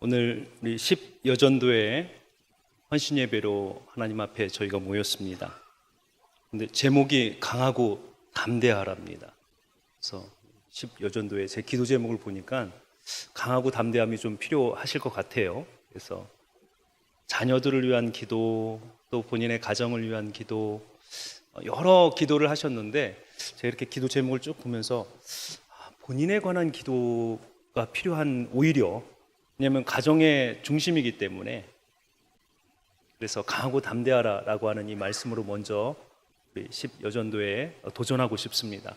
오늘 우리 10여전도회 헌신 예배로 하나님 앞에 저희가 모였습니다. 근데 제목이 강하고 담대하랍니다. 그래서 10여전도회 제 기도 제목을 보니까 강하고 담대함이 좀 필요하실 것 같아요. 그래서 자녀들을 위한 기도, 또 본인의 가정을 위한 기도, 여러 기도를 하셨는데 제가 이렇게 기도 제목을 쭉 보면서 본인에 관한 기도가 필요한, 오히려 왜냐하면 가정의 중심이기 때문에, 그래서 강하고 담대하라라고 하는 이 말씀으로 먼저 우리 10여전도에 도전하고 싶습니다.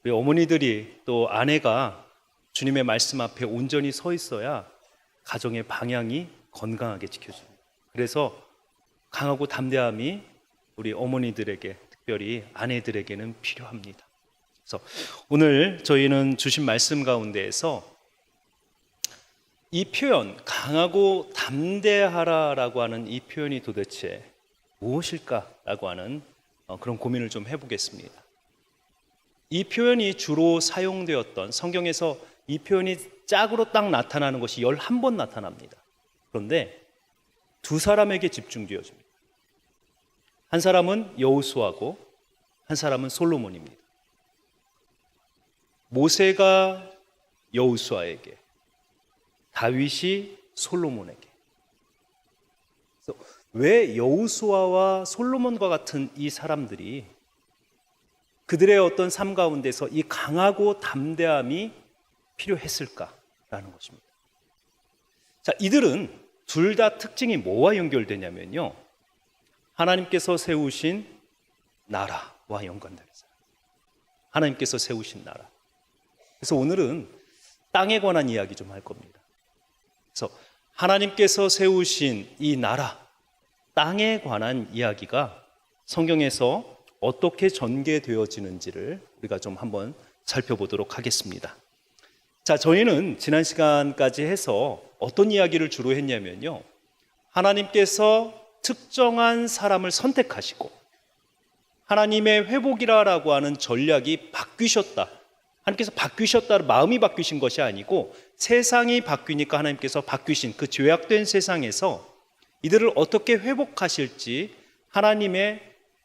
우리 어머니들이 또 아내가 주님의 말씀 앞에 온전히 서 있어야 가정의 방향이 건강하게 지켜집니다. 그래서 강하고 담대함이 우리 어머니들에게, 특별히 아내들에게는 필요합니다. 그래서 오늘 저희는 주신 말씀 가운데에서 이 표현, 강하고 담대하라라고 하는 이 표현이 도대체 무엇일까라고 하는 그런 고민을 좀 해보겠습니다. 이 표현이 주로 사용되었던, 성경에서 이 표현이 짝으로 딱 나타나는 것이 11번 나타납니다. 그런데 두 사람에게 집중되어집니다. 한 사람은 여호수아고 한 사람은 솔로몬입니다. 모세가 여호수아에게, 다윗이 솔로몬에게. 그래서 왜 여호수아와 솔로몬과 같은 이 사람들이 그들의 어떤 삶 가운데서 이 강하고 담대함이 필요했을까라는 것입니다. 자, 이들은 둘 다 특징이 뭐와 연결되냐면요, 하나님께서 세우신 나라와 연관되는 사람. 하나님께서 세우신 나라. 그래서 오늘은 땅에 관한 이야기 좀 할 겁니다. 그래서 하나님께서 세우신 이 나라, 땅에 관한 이야기가 성경에서 어떻게 전개되어지는지를 우리가 좀 한번 살펴보도록 하겠습니다. 자, 저희는 지난 시간까지 해서 어떤 이야기를 주로 했냐면요, 하나님께서 특정한 사람을 선택하시고 하나님의 회복이라고 하는 전략이 바뀌셨다. 하나님께서 바뀌셨다, 마음이 바뀌신 것이 아니고 세상이 바뀌니까 하나님께서 바뀌신 그 죄악된 세상에서 이들을 어떻게 회복하실지 하나님의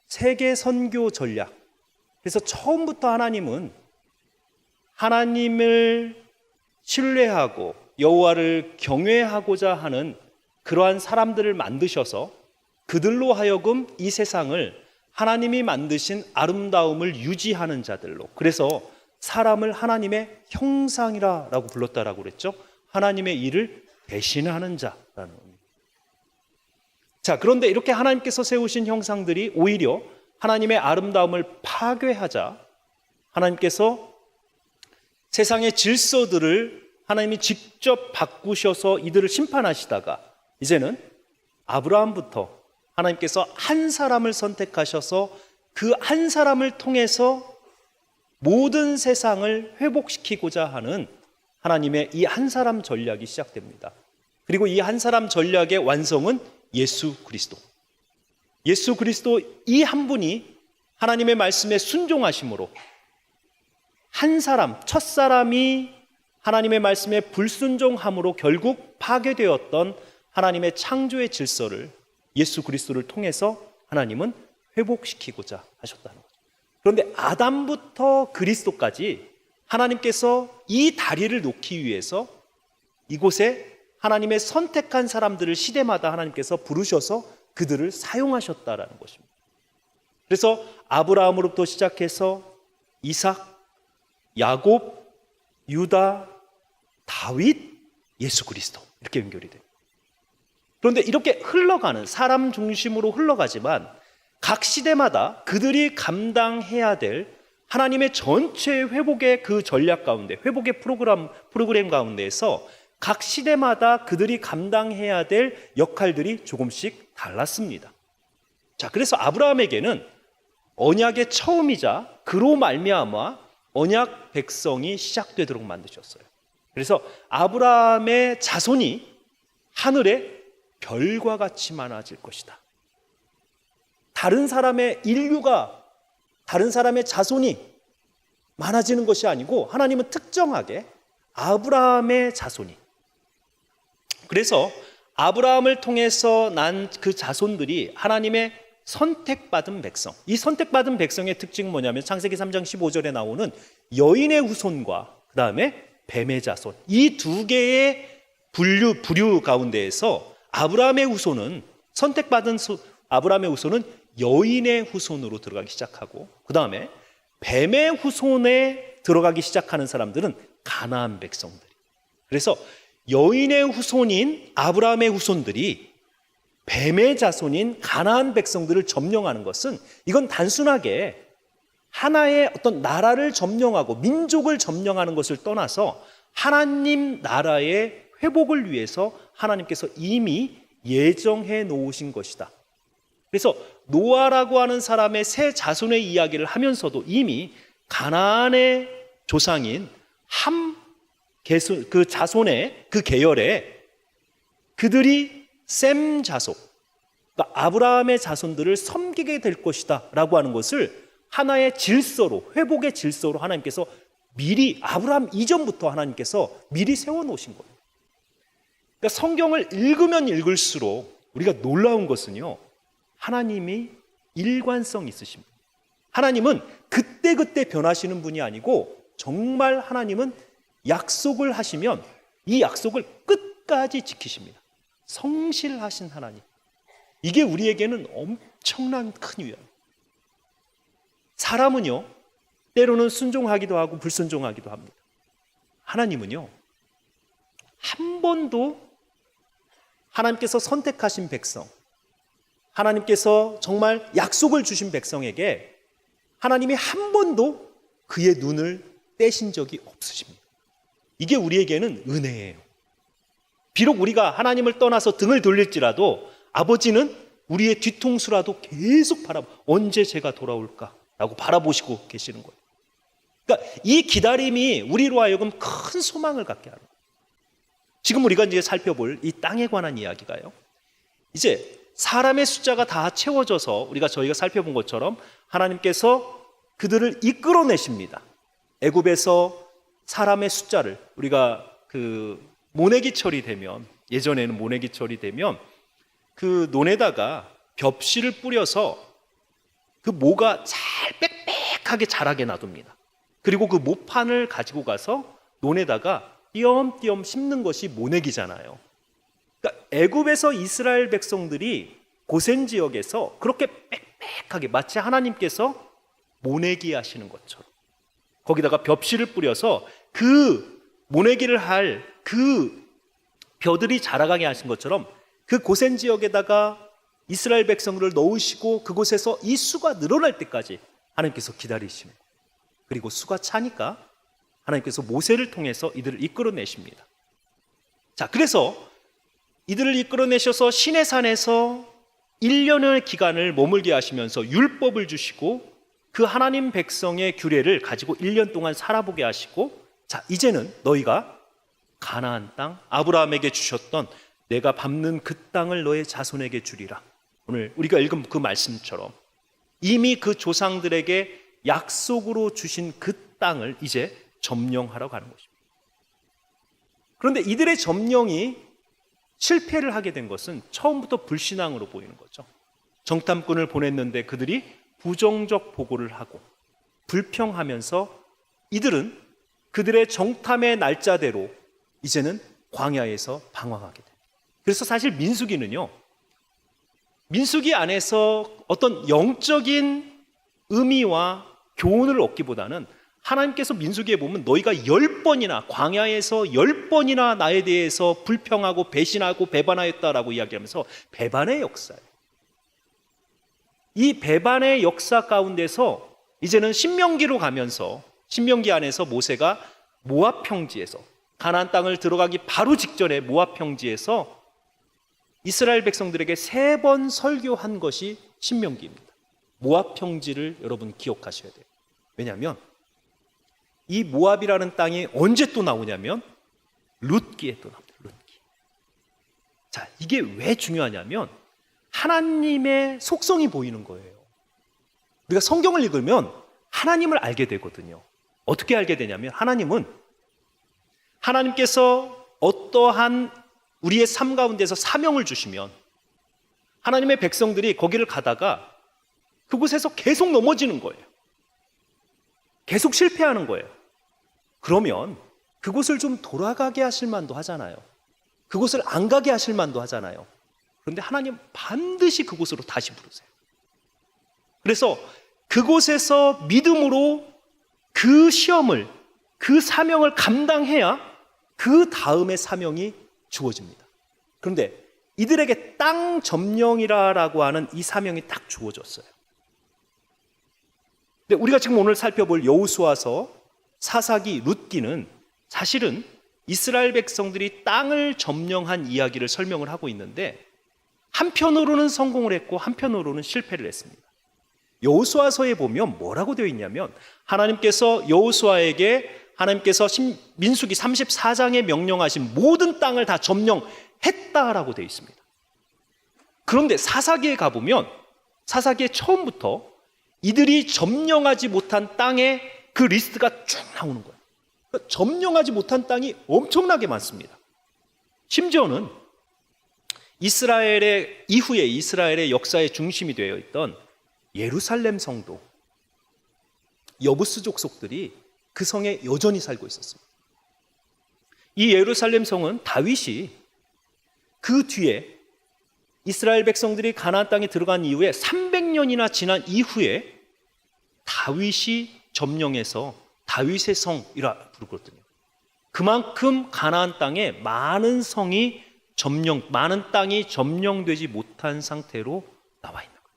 세계 선교 전략. 그래서 처음부터 하나님은 하나님을 신뢰하고 여호와를 경외하고자 하는 그러한 사람들을 만드셔서 그들로 하여금 이 세상을 하나님이 만드신 아름다움을 유지하는 자들로, 그래서 사람을 하나님의 형상이라고 불렀다라고 그랬죠. 하나님의 일을 대신하는 자라는 의미. 자, 그런데 이렇게 하나님께서 세우신 형상들이 오히려 하나님의 아름다움을 파괴하자 하나님께서 세상의 질서들을 하나님이 직접 바꾸셔서 이들을 심판하시다가 이제는 아브라함부터 하나님께서 한 사람을 선택하셔서 그 한 사람을 통해서 모든 세상을 회복시키고자 하는 하나님의 이 한 사람 전략이 시작됩니다. 그리고 이 한 사람 전략의 완성은 예수 그리스도. 예수 그리스도 이 한 분이 하나님의 말씀에 순종하심으로 한 사람, 첫 사람이 하나님의 말씀에 불순종함으로 결국 파괴되었던 하나님의 창조의 질서를 예수 그리스도를 통해서 하나님은 회복시키고자 하셨다는 거죠. 그런데 아담부터 그리스도까지 하나님께서 이 다리를 놓기 위해서 이곳에 하나님의 선택한 사람들을 시대마다 하나님께서 부르셔서 그들을 사용하셨다라는 것입니다. 그래서 아브라함으로부터 시작해서 이삭, 야곱, 유다, 다윗, 예수 그리스도, 이렇게 연결이 돼요. 그런데 이렇게 흘러가는, 사람 중심으로 흘러가지만 각 시대마다 그들이 감당해야 될 하나님의 전체 회복의 그 전략 가운데, 회복의 프로그램 가운데에서 각 시대마다 그들이 감당해야 될 역할들이 조금씩 달랐습니다. 자, 그래서 아브라함에게는 언약의 처음이자 그로 말미암아 언약 백성이 시작되도록 만드셨어요. 그래서 아브라함의 자손이 하늘의 별과 같이 많아질 것이다. 다른 사람의 인류가, 다른 사람의 자손이 많아지는 것이 아니고 하나님은 특정하게 아브라함의 자손이, 그래서 아브라함을 통해서 난 그 자손들이 하나님의 선택받은 백성. 이 선택받은 백성의 특징은 뭐냐면 창세기 3장 15절에 나오는 여인의 후손과 그 다음에 뱀의 자손. 이 두 개의 부류 가운데에서 아브라함의 후손은 아브라함의 후손은 여인의 후손으로 들어가기 시작하고, 그 다음에 뱀의 후손에 들어가기 시작하는 사람들은 가나안 백성들. 그래서 여인의 후손인 아브라함의 후손들이 뱀의 자손인 가나안 백성들을 점령하는 것은, 이건 단순하게 하나의 어떤 나라를 점령하고 민족을 점령하는 것을 떠나서 하나님 나라의 회복을 위해서 하나님께서 이미 예정해 놓으신 것이다. 그래서 노아라고 하는 사람의 세 자손의 이야기를 하면서도 이미 가나안의 조상인 그 자손의 그 계열에 그들이 셈 자손, 그러니까 아브라함의 자손들을 섬기게 될 것이다 라고 하는 것을 하나의 질서로, 회복의 질서로 하나님께서 미리, 아브라함 이전부터 하나님께서 미리 세워놓으신 거예요. 그러니까 성경을 읽으면 읽을수록 우리가 놀라운 것은요, 하나님이 일관성 있으십니다. 하나님은 그때그때 변하시는 분이 아니고 정말 하나님은 약속을 하시면 이 약속을 끝까지 지키십니다. 성실하신 하나님. 이게 우리에게는 엄청난 큰 위안입니다. 사람은요, 때로는 순종하기도 하고 불순종하기도 합니다. 하나님은요, 한 번도 하나님께서 선택하신 백성, 하나님께서 정말 약속을 주신 백성에게 하나님이 한 번도 그의 눈을 떼신 적이 없으십니다. 이게 우리에게는 은혜예요. 비록 우리가 하나님을 떠나서 등을 돌릴지라도 아버지는 우리의 뒤통수라도 계속 언제 제가 돌아올까? 라고 바라보시고 계시는 거예요. 그러니까 이 기다림이 우리로 하여금 큰 소망을 갖게 하는 거예요. 지금 우리가 이제 살펴볼 이 땅에 관한 이야기가요, 이제 사람의 숫자가 다 채워져서 저희가 살펴본 것처럼 하나님께서 그들을 이끌어내십니다. 애굽에서 사람의 숫자를 우리가 모내기철이 되면, 예전에는 모내기철이 되면 그 논에다가 벽실을 뿌려서 그 모가 잘 빽빽하게 자라게 놔둡니다. 그리고 그 모판을 가지고 가서 논에다가 띄엄띄엄 심는 것이 모내기잖아요. 그러니까 애굽에서 이스라엘 백성들이 고센 지역에서 그렇게 빽빽하게 마치 하나님께서 모내기 하시는 것처럼 거기다가 벽실을 뿌려서 그 모내기를 할 그 벼들이 자라가게 하신 것처럼 그 고센 지역에다가 이스라엘 백성들을 넣으시고 그곳에서 이 수가 늘어날 때까지 하나님께서 기다리시는 거예요. 그리고 수가 차니까 하나님께서 모세를 통해서 이들을 이끌어내십니다. 자, 그래서 이들을 이끌어내셔서 시내산에서 1년의 기간을 머물게 하시면서 율법을 주시고 그 하나님 백성의 규례를 가지고 1년 동안 살아보게 하시고, 자, 이제는 너희가 가나안 땅, 아브라함에게 주셨던 내가 밟는 그 땅을 너의 자손에게 주리라. 오늘 우리가 읽은 그 말씀처럼 이미 그 조상들에게 약속으로 주신 그 땅을 이제 점령하러 가는 것입니다. 그런데 이들의 점령이 실패를 하게 된 것은 처음부터 불신앙으로 보이는 거죠. 정탐꾼을 보냈는데 그들이 부정적 보고를 하고 불평하면서 이들은 그들의 정탐의 날짜대로 이제는 광야에서 방황하게 됩니다. 그래서 사실 민수기는요, 민수기 안에서 어떤 영적인 의미와 교훈을 얻기보다는 하나님께서 민수기에 보면 너희가 10번이나 광야에서 10번이나 나에 대해서 불평하고 배신하고 배반하였다라고 이야기하면서 배반의 역사예요. 이 배반의 역사 가운데서 이제는 신명기로 가면서 신명기 안에서 모세가 모압 평지에서 가나안 땅을 들어가기 바로 직전에 모압 평지에서 이스라엘 백성들에게 3번 설교한 것이 신명기입니다. 모압 평지를 여러분 기억하셔야 돼요. 왜냐하면 이 모압이라는 땅이 언제 또 나오냐면 룻기에 또 나옵니다. 룻기. 자, 이게 왜 중요하냐면 하나님의 속성이 보이는 거예요. 우리가 성경을 읽으면 하나님을 알게 되거든요. 어떻게 알게 되냐면 하나님께서 어떠한 우리의 삶 가운데서 사명을 주시면 하나님의 백성들이 거기를 가다가 그곳에서 계속 넘어지는 거예요. 계속 실패하는 거예요. 그러면 그곳을 좀 돌아가게 하실 만도 하잖아요. 그곳을 안 가게 하실 만도 하잖아요. 그런데 하나님 반드시 그곳으로 다시 부르세요. 그래서 그곳에서 믿음으로 그 시험을, 그 사명을 감당해야 그 다음의 사명이 주어집니다. 그런데 이들에게 땅 점령이라고 하는 이 사명이 딱 주어졌어요. 근데 우리가 지금 오늘 살펴볼 여호수아서, 사사기, 룻기는 사실은 이스라엘 백성들이 땅을 점령한 이야기를 설명을 하고 있는데 한편으로는 성공을 했고 한편으로는 실패를 했습니다. 여호수아서에 보면 뭐라고 되어 있냐면 하나님께서 여호수아에게 하나님께서 민수기 34장에 명령하신 모든 땅을 다 점령했다라고 되어 있습니다. 그런데 사사기에 가보면 사사기에 처음부터 이들이 점령하지 못한 땅의 그 리스트가 쭉 나오는 거예요. 그러니까 점령하지 못한 땅이 엄청나게 많습니다. 심지어는 이스라엘의 이후에 이스라엘의 역사의 중심이 되어 있던 예루살렘 성도, 여부스 족속들이 그 성에 여전히 살고 있었습니다. 이 예루살렘 성은 다윗이 그 뒤에 이스라엘 백성들이 가나안 땅에 들어간 이후에 300년이나 지난 이후에 다윗이 점령해서 다윗의 성이라 부르거든요. 그만큼 가나안 땅에 많은 많은 땅이 점령되지 못한 상태로 나와 있는 거예요.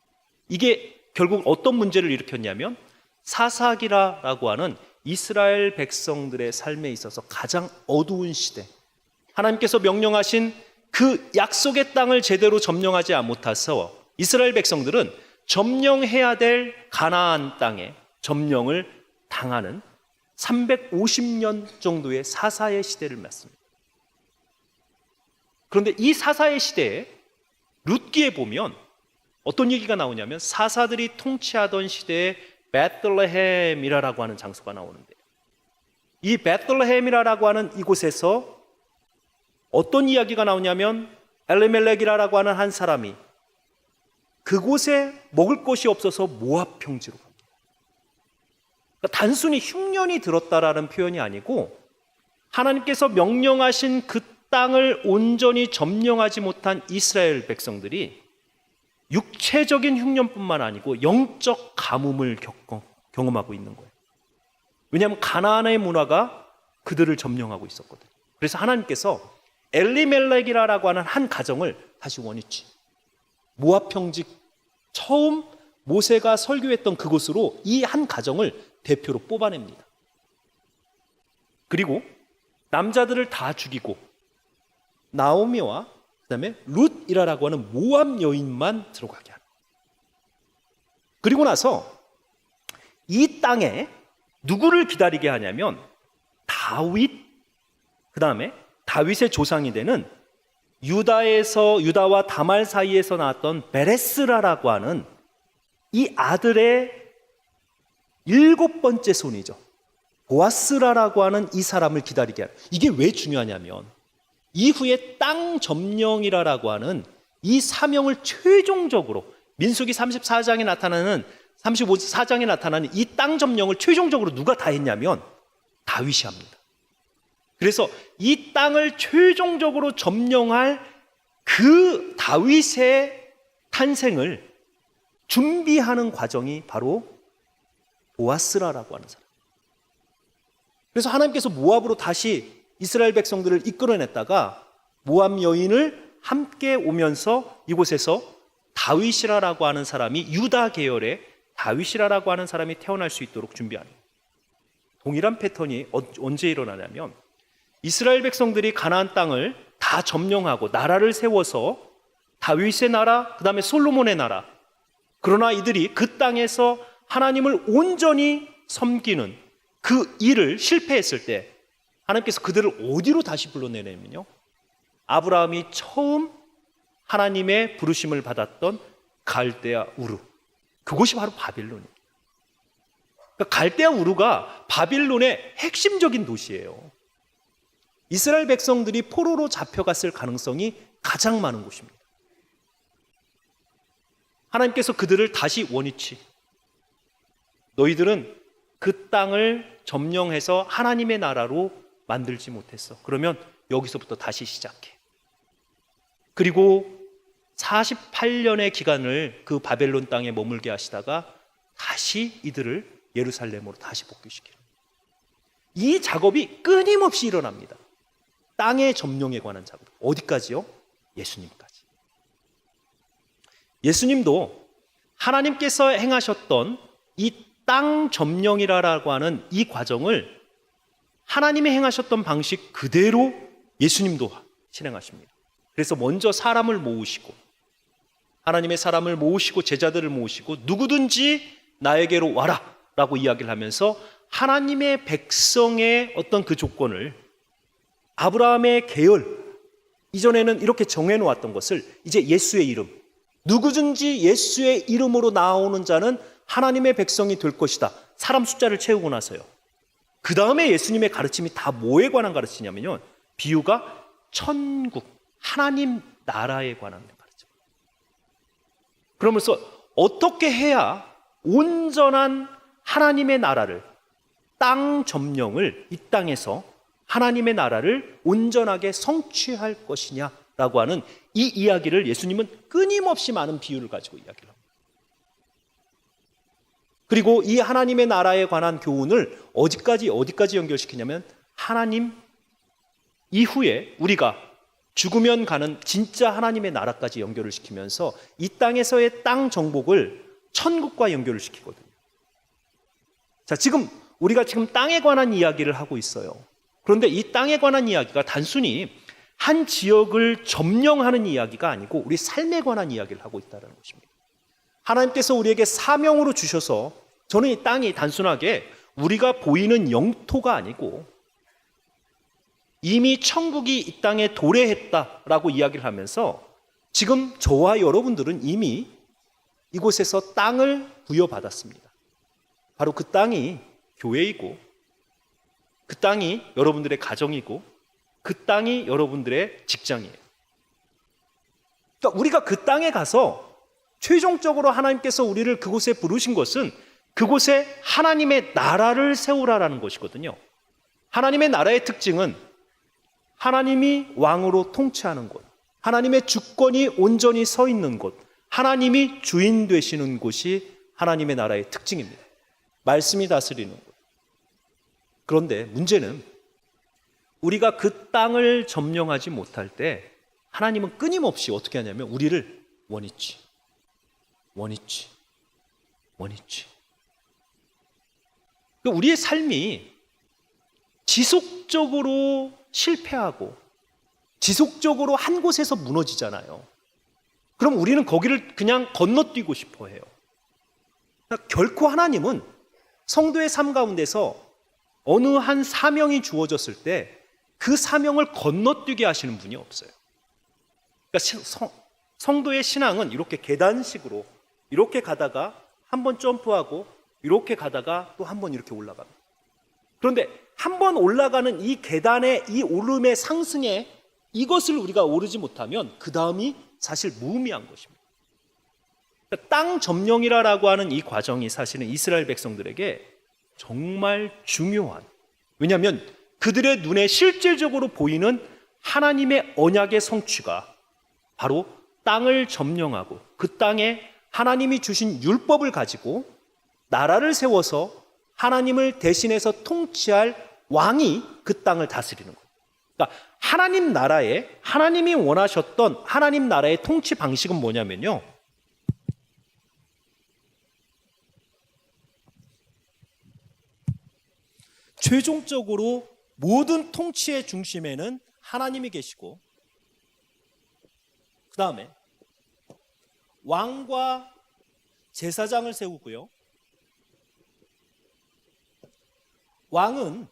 이게 결국 어떤 문제를 일으켰냐면 사사기라고 하는 이스라엘 백성들의 삶에 있어서 가장 어두운 시대, 하나님께서 명령하신 그 약속의 땅을 제대로 점령하지 못해서 이스라엘 백성들은 점령해야 될 가나안 땅에 점령을 당하는 350년 정도의 사사의 시대를 맞습니다. 그런데 이 사사의 시대에 룻기에 보면 어떤 얘기가 나오냐면 사사들이 통치하던 시대에 베들레헴이라고 하는 장소가 나오는데 이 베들레헴이라고 하는 이곳에서 어떤 이야기가 나오냐면 엘리멜렉이라고 하는 한 사람이 그곳에 먹을 것이 없어서 모압 평지로 갑니다. 그러니까 단순히 흉년이 들었다라는 표현이 아니고 하나님께서 명령하신 그 땅을 온전히 점령하지 못한 이스라엘 백성들이 육체적인 흉년뿐만 아니고 영적 가뭄을 경험하고 있는 거예요. 왜냐하면 가나안의 문화가 그들을 점령하고 있었거든요. 그래서 하나님께서 엘리멜렉이라고 하는 한 가정을 다시 원위치, 모압 평지 처음 모세가 설교했던 그곳으로 이 한 가정을 대표로 뽑아냅니다. 그리고 남자들을 다 죽이고 나오미와 그다음에 룻이라고 하는 모압 여인만 들어가게 합니다. 그리고 나서 이 땅에 누구를 기다리게 하냐면 다윗, 그다음에 다윗의 조상이 되는 유다와 다말 사이에서 나왔던 베레스라라고 하는 이 아들의 7번째 손이죠. 보아스라라고 하는 이 사람을 기다리게 하는. 이게 왜 중요하냐면 이후에 땅 점령이라고 하는 이 사명을 최종적으로 민수기 34장에 나타나는 35장에 나타나는 이 땅 점령을 최종적으로 누가 다 했냐면 다윗이 합니다. 그래서 이 땅을 최종적으로 점령할 그 다윗의 탄생을 준비하는 과정이 바로 보아스라라고 하는 사람. 그래서 하나님께서 모압으로 다시 이스라엘 백성들을 이끌어냈다가 모압 여인을 함께 오면서 이곳에서 다윗이라고 하는 사람이 유다 계열의 다윗이라고 하는 사람이 태어날 수 있도록 준비하는 동일한 패턴이 언제 일어나냐면 이스라엘 백성들이 가나안 땅을 다 점령하고 나라를 세워서 다윗의 나라, 그 다음에 솔로몬의 나라, 그러나 이들이 그 땅에서 하나님을 온전히 섬기는 그 일을 실패했을 때 하나님께서 그들을 어디로 다시 불러내냐면요, 아브라함이 처음 하나님의 부르심을 받았던 갈대아 우르, 그곳이 바로 바빌론입니다. 그러니까 갈대아 우르가 바빌론의 핵심적인 도시예요. 이스라엘 백성들이 포로로 잡혀갔을 가능성이 가장 많은 곳입니다. 하나님께서 그들을 다시 원위치, 너희들은 그 땅을 점령해서 하나님의 나라로 만들지 못했어. 그러면 여기서부터 다시 시작해. 그리고 48년의 기간을 그 바벨론 땅에 머물게 하시다가 다시 이들을 예루살렘으로 다시 복귀시키는, 이 작업이 끊임없이 일어납니다. 땅의 점령에 관한 작업. 어디까지요? 예수님까지. 예수님도 하나님께서 행하셨던 이 땅 점령이라고 하는 이 과정을 하나님이 행하셨던 방식 그대로 예수님도 실행하십니다. 그래서 먼저 사람을 모으시고, 하나님의 사람을 모으시고 제자들을 모으시고 누구든지 나에게로 와라 라고 이야기를 하면서 하나님의 백성의 어떤 그 조건을, 아브라함의 계열, 이전에는 이렇게 정해놓았던 것을 이제 예수의 이름, 누구든지 예수의 이름으로 나오는 자는 하나님의 백성이 될 것이다. 사람 숫자를 채우고 나서요. 그 다음에 예수님의 가르침이 다 뭐에 관한 가르치냐면요, 비유가 천국, 하나님 나라에 관한 가르침. 그러면서 어떻게 해야 온전한 하나님의 나라를, 땅 점령을, 이 땅에서 하나님의 나라를 온전하게 성취할 것이냐라고 하는 이 이야기를 예수님은 끊임없이 많은 비유를 가지고 이야기를 합니다. 그리고 이 하나님의 나라에 관한 교훈을 어디까지 연결시키냐면, 하나님 이후에 우리가 죽으면 가는 진짜 하나님의 나라까지 연결을 시키면서 이 땅에서의 땅 정복을 천국과 연결을 시키거든요. 자, 우리가 지금 땅에 관한 이야기를 하고 있어요. 그런데 이 땅에 관한 이야기가 단순히 한 지역을 점령하는 이야기가 아니고 우리 삶에 관한 이야기를 하고 있다는 것입니다. 하나님께서 우리에게 사명으로 주셔서, 저는 이 땅이 단순하게 우리가 보이는 영토가 아니고 이미 천국이 이 땅에 도래했다라고 이야기를 하면서, 지금 저와 여러분들은 이미 이곳에서 땅을 부여받았습니다. 바로 그 땅이 교회이고, 그 땅이 여러분들의 가정이고, 그 땅이 여러분들의 직장이에요. 그러니까 우리가 그 땅에 가서 최종적으로 하나님께서 우리를 그곳에 부르신 것은 그곳에 하나님의 나라를 세우라라는 것이거든요. 하나님의 나라의 특징은 하나님이 왕으로 통치하는 곳, 하나님의 주권이 온전히 서 있는 곳, 하나님이 주인 되시는 곳이 하나님의 나라의 특징입니다. 말씀이 다스리는 곳. 그런데 문제는 우리가 그 땅을 점령하지 못할 때 하나님은 끊임없이 어떻게 하냐면 우리를 원위치. 우리의 삶이 지속적으로 실패하고 지속적으로 한 곳에서 무너지잖아요. 그럼 우리는 거기를 그냥 건너뛰고 싶어 해요. 결코 하나님은 성도의 삶 가운데서 어느 한 사명이 주어졌을 때 그 사명을 건너뛰게 하시는 분이 없어요. 그러니까 성도의 신앙은 이렇게 계단식으로 이렇게 가다가 한번 점프하고 이렇게 가다가 또 한번 이렇게 올라갑니다. 그런데 한번 올라가는 이 계단의 이 오름의 상승에 이것을 우리가 오르지 못하면 그 다음이 사실 무의미한 것입니다. 그러니까 땅 점령이라고 하는 이 과정이 사실은 이스라엘 백성들에게 정말 중요한, 왜냐하면 그들의 눈에 실질적으로 보이는 하나님의 언약의 성취가 바로 땅을 점령하고 그 땅에 하나님이 주신 율법을 가지고 나라를 세워서 하나님을 대신해서 통치할 왕이 그 땅을 다스리는 거예요. 그러니까 하나님 나라에, 하나님이 원하셨던 하나님 나라의 통치 방식은 뭐냐면요, 최종적으로 모든 통치의 중심에는 하나님이 계시고, 그 다음에 왕과 제사장을 세우고요, 왕은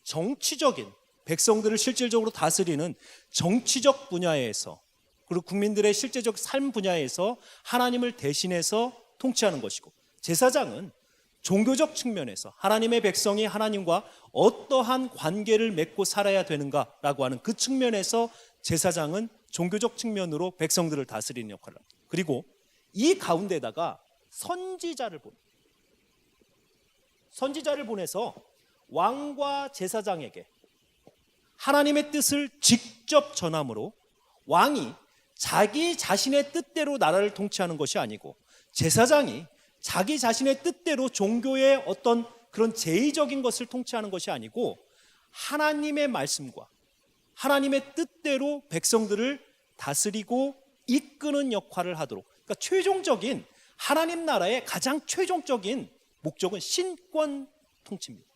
정치적인, 백성들을 실질적으로 다스리는 정치적 분야에서, 그리고 국민들의 실제적 삶 분야에서 하나님을 대신해서 통치하는 것이고, 제사장은 종교적 측면에서 하나님의 백성이 하나님과 어떠한 관계를 맺고 살아야 되는가라고 하는 그 측면에서 제사장은 종교적 측면으로 백성들을 다스리는 역할을 합니다. 그리고 이 가운데다가 선지자를 보내서 왕과 제사장에게 하나님의 뜻을 직접 전함으로 왕이 자기 자신의 뜻대로 나라를 통치하는 것이 아니고 제사장이 자기 자신의 뜻대로 종교의 어떤 그런 제의적인 것을 통치하는 것이 아니고 하나님의 말씀과 하나님의 뜻대로 백성들을 다스리고 이끄는 역할을 하도록, 그러니까 최종적인 하나님 나라의 가장 최종적인 목적은 신권 통치입니다.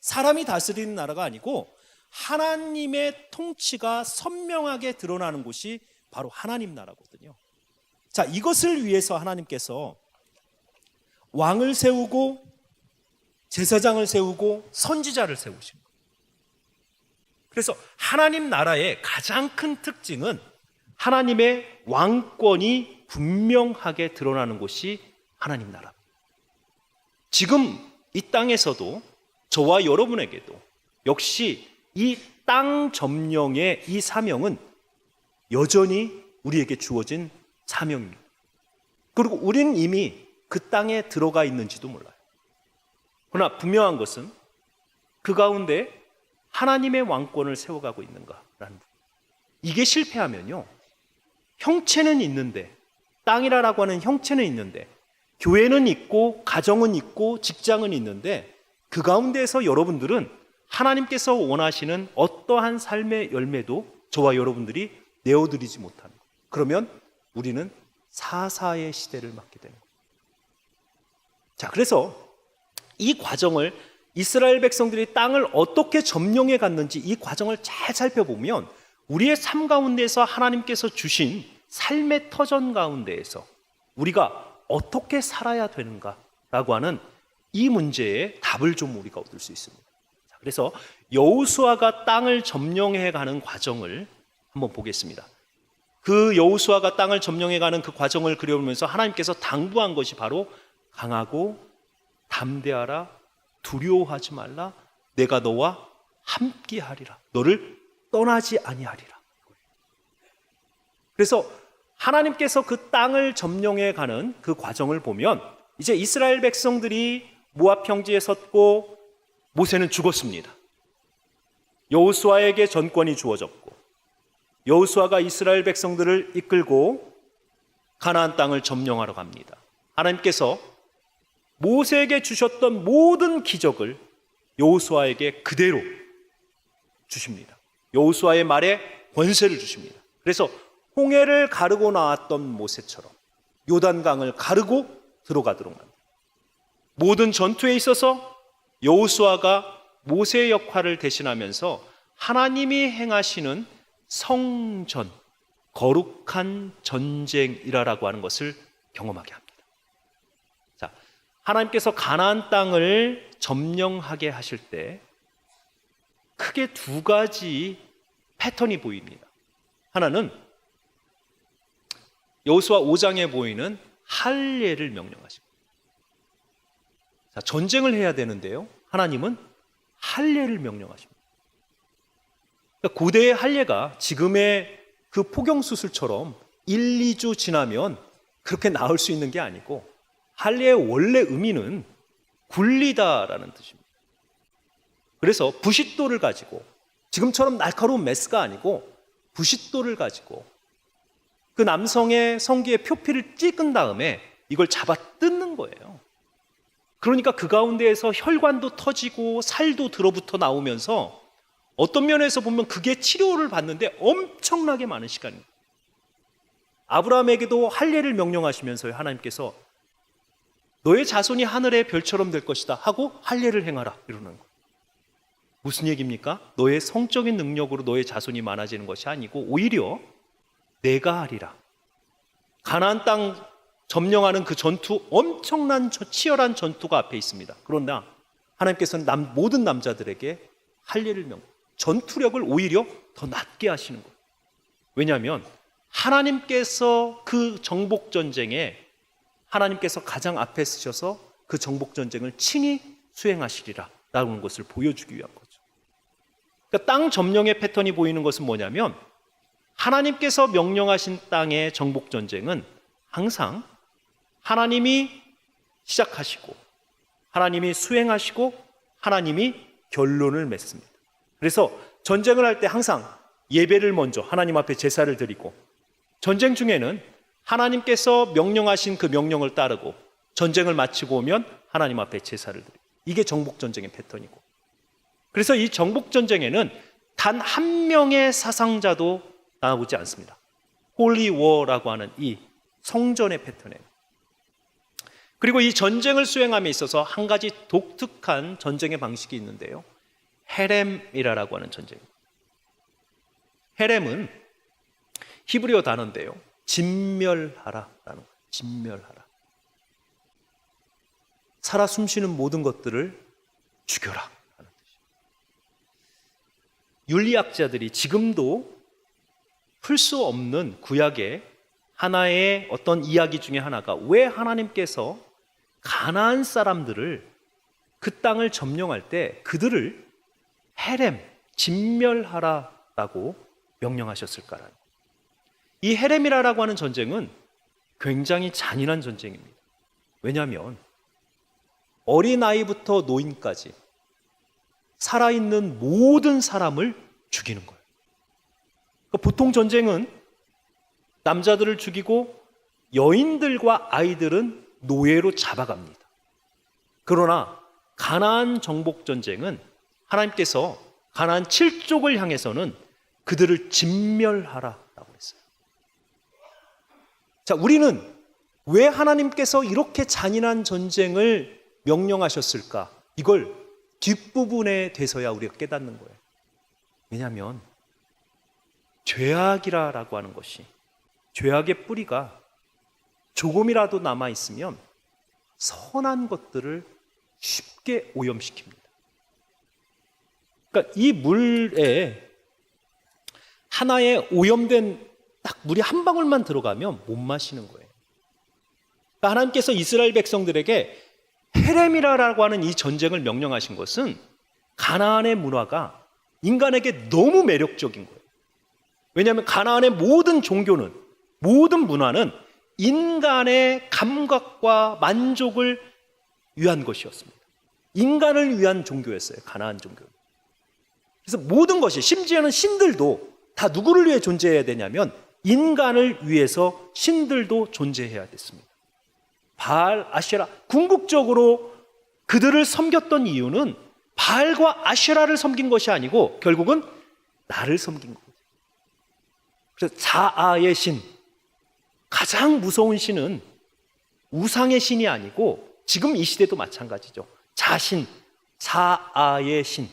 사람이 다스리는 나라가 아니고 하나님의 통치가 선명하게 드러나는 곳이 바로 하나님 나라거든요. 자, 이것을 위해서 하나님께서 왕을 세우고 제사장을 세우고 선지자를 세우신 거예요. 그래서 하나님 나라의 가장 큰 특징은 하나님의 왕권이 분명하게 드러나는 곳이 하나님 나라. 지금 이 땅에서도 저와 여러분에게도 역시 이 땅 점령의 이 사명은 여전히 우리에게 주어진 사명입니다. 그리고 우리는 이미 그 땅에 들어가 있는지도 몰라요. 그러나 분명한 것은 그 가운데 하나님의 왕권을 세워가고 있는가라는 부분. 이게 실패하면요, 형체는 있는데, 땅이라고 하는 형체는 있는데, 교회는 있고 가정은 있고 직장은 있는데 그 가운데에서 여러분들은 하나님께서 원하시는 어떠한 삶의 열매도 저와 여러분들이 내어드리지 못하는 거예요. 그러면 우리는 사사의 시대를 맞게 되는 거예요. 자, 그래서 이 과정을 이스라엘 백성들이 땅을 어떻게 점령해 갔는지 이 과정을 잘 살펴보면 우리의 삶 가운데서 하나님께서 주신 삶의 터전 가운데에서 우리가 어떻게 살아야 되는가라고 하는 이 문제에 답을 좀 우리가 얻을 수 있습니다. 자, 그래서 여호수아가 땅을 점령해 가는 과정을 한번 보겠습니다. 그 여호수아가 땅을 점령해 가는 그 과정을 그려보면서 하나님께서 당부한 것이 바로 강하고 담대하라, 두려워하지 말라, 내가 너와 함께하리라, 너를 떠나지 아니하리라. 그래서 하나님께서 그 땅을 점령해 가는 그 과정을 보면 이제 이스라엘 백성들이 모압 평지에 섰고 모세는 죽었습니다. 여호수아에게 전권이 주어졌고 여호수아가 이스라엘 백성들을 이끌고 가나안 땅을 점령하러 갑니다. 하나님께서 모세에게 주셨던 모든 기적을 여호수아에게 그대로 주십니다. 여호수아의 말에 권세를 주십니다. 그래서 홍해를 가르고 나왔던 모세처럼 요단강을 가르고 들어가도록 합니다. 모든 전투에 있어서 여호수아가 모세의 역할을 대신하면서 하나님이 행하시는 성전, 거룩한 전쟁이라고 하는 것을 경험하게 합니다. 자, 하나님께서 가나안 땅을 점령하게 하실 때 크게 두 가지 패턴이 보입니다. 하나는 여호수아 5장에 보이는 할례를 명령하십니다. 자, 전쟁을 해야 되는데요, 하나님은 할례를 명령하십니다. 그러니까 고대의 할례가 지금의 그 포경수술처럼 1, 2주 지나면 그렇게 나을 수 있는 게 아니고 할례의 원래 의미는 굴리다라는 뜻입니다. 그래서 부싯돌을 가지고 지금처럼 날카로운 메스가 아니고 부싯돌을 가지고 그 남성의 성기의 표피를 찍은 다음에 이걸 잡아 뜯는 거예요. 그러니까 그 가운데에서 혈관도 터지고 살도 들어붙어 나오면서 어떤 면에서 보면 그게 치료를 받는데 엄청나게 많은 시간입니다. 아브라함에게도 할례를 명령하시면서요, 하나님께서 너의 자손이 하늘의 별처럼 될 것이다 하고 할례를 행하라 이러는 거예요. 무슨 얘기입니까? 너의 성적인 능력으로 너의 자손이 많아지는 것이 아니고 오히려 내가 하리라. 가나안 땅 점령하는 그 전투, 엄청난 치열한 전투가 앞에 있습니다. 그러나 하나님께서는 모든 남자들에게 할례를 전투력을 오히려 더 낮게 하시는 거예요. 왜냐하면 하나님께서 그 정복 전쟁에 하나님께서 가장 앞에 서셔서 그 정복 전쟁을 친히 수행하시리라라는 것을 보여주기 위한 거죠. 그러니까 땅 점령의 패턴이 보이는 것은 뭐냐면 하나님께서 명령하신 땅의 정복 전쟁은 항상 하나님이 시작하시고 하나님이 수행하시고 하나님이 결론을 맺습니다. 그래서 전쟁을 할 때 항상 예배를 먼저 하나님 앞에 제사를 드리고 전쟁 중에는 하나님께서 명령하신 그 명령을 따르고 전쟁을 마치고 오면 하나님 앞에 제사를 드리고 이게 정복 전쟁의 패턴이고 그래서 이 정복 전쟁에는 단 한 명의 사상자도 나오지 않습니다. 홀리 워라고 하는 이 성전의 패턴에 그리고 이 전쟁을 수행함에 있어서 한 가지 독특한 전쟁의 방식이 있는데요. 헤렘이라고 하는 전쟁입니다. 헤렘은 히브리어 단어인데요. 진멸하라라는 거예요. 진멸하라. 살아 숨쉬는 모든 것들을 죽여라 하는 뜻이에요. 윤리학자들이 지금도 풀 수 없는 구약의 하나의 어떤 이야기 중에 하나가 왜 하나님께서 가나안 사람들을 그 땅을 점령할 때 그들을 헤렘, 진멸하라라고 명령하셨을까라는 이 헤렘이라고 하는 전쟁은 굉장히 잔인한 전쟁입니다. 왜냐하면 어린아이부터 노인까지 살아있는 모든 사람을 죽이는 거예요. 그러니까 보통 전쟁은 남자들을 죽이고 여인들과 아이들은 노예로 잡아갑니다. 그러나 가나안 정복 전쟁은 하나님께서 가나안 7족을 향해서는 그들을 진멸하라라고 했어요. 자, 우리는 왜 하나님께서 이렇게 잔인한 전쟁을 명령하셨을까? 이걸 뒷부분에 돼서야 우리가 깨닫는 거예요. 왜냐하면 죄악이라고 하는 것이 죄악의 뿌리가 조금이라도 남아있으면 선한 것들을 쉽게 오염시킵니다. 그러니까 이 물에 하나의 오염된 딱 물이 한 방울만 들어가면 못 마시는 거예요. 그러니까 하나님께서 이스라엘 백성들에게 헤렘이라고 하는 이 전쟁을 명령하신 것은 가나안의 문화가 인간에게 너무 매력적인 거예요. 왜냐하면 가나안의 모든 종교는 모든 문화는 인간의 감각과 만족을 위한 것이었습니다. 인간을 위한 종교였어요. 가나안 종교. 그래서 모든 것이 심지어는 신들도 다 누구를 위해 존재해야 되냐면 인간을 위해서 신들도 존재해야 됐습니다. 바알, 아쉐라 궁극적으로 그들을 섬겼던 이유는 바알과 아쉐라를 섬긴 것이 아니고 결국은 나를 섬긴 거예요. 그래서 자아의 신, 가장 무서운 신은 우상의 신이 아니고 지금 이 시대도 마찬가지죠. 자신, 자아의 신,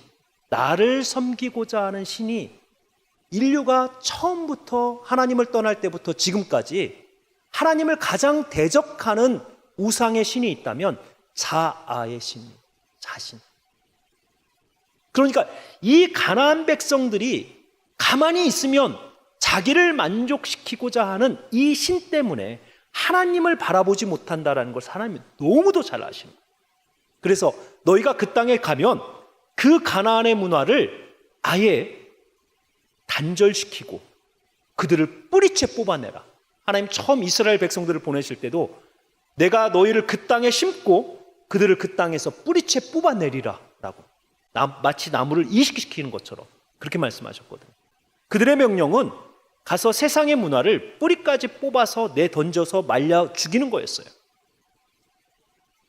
나를 섬기고자 하는 신이 인류가 처음부터 하나님을 떠날 때부터 지금까지 하나님을 가장 대적하는 우상의 신이 있다면 자아의 신, 자신. 그러니까 이 가나안 백성들이 가만히 있으면 자기를 만족시키고자 하는 이 신 때문에 하나님을 바라보지 못한다는 걸 하나님이 너무도 잘 아시는 거예요. 그래서 너희가 그 땅에 가면 그 가나안의 문화를 아예 단절시키고 그들을 뿌리채 뽑아내라. 하나님 처음 이스라엘 백성들을 보내실 때도 내가 너희를 그 땅에 심고 그들을 그 땅에서 뿌리채 뽑아내리라 라고 마치 나무를 이식시키는 것처럼 그렇게 말씀하셨거든요. 그들의 명령은 가서 세상의 문화를 뿌리까지 뽑아서 내던져서 말려 죽이는 거였어요.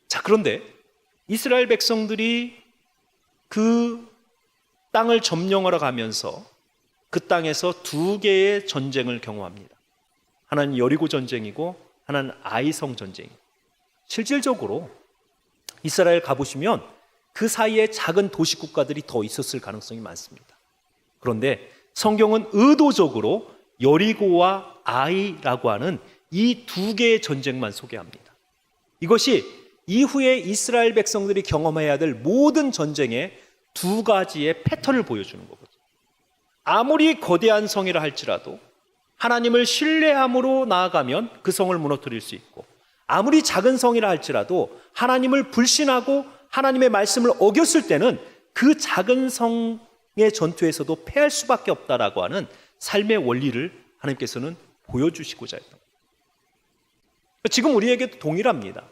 자, 그런데 이스라엘 백성들이 그 땅을 점령하러 가면서 그 땅에서 두 개의 전쟁을 경험합니다. 하나는 여리고 전쟁이고 하나는 아이성 전쟁이고 실질적으로 이스라엘 가보시면 그 사이에 작은 도시 국가들이 더 있었을 가능성이 많습니다. 그런데 성경은 의도적으로 여리고와 아이라고 하는 이 두 개의 전쟁만 소개합니다. 이것이 이후에 이스라엘 백성들이 경험해야 될 모든 전쟁의 두 가지의 패턴을 보여주는 거거든요. 아무리 거대한 성이라 할지라도 하나님을 신뢰함으로 나아가면 그 성을 무너뜨릴 수 있고 아무리 작은 성이라 할지라도 하나님을 불신하고 하나님의 말씀을 어겼을 때는 그 작은 성의 전투에서도 패할 수밖에 없다라고 하는 삶의 원리를 하나님께서는 보여주시고자 했던 거예요. 지금 우리에게도 동일합니다.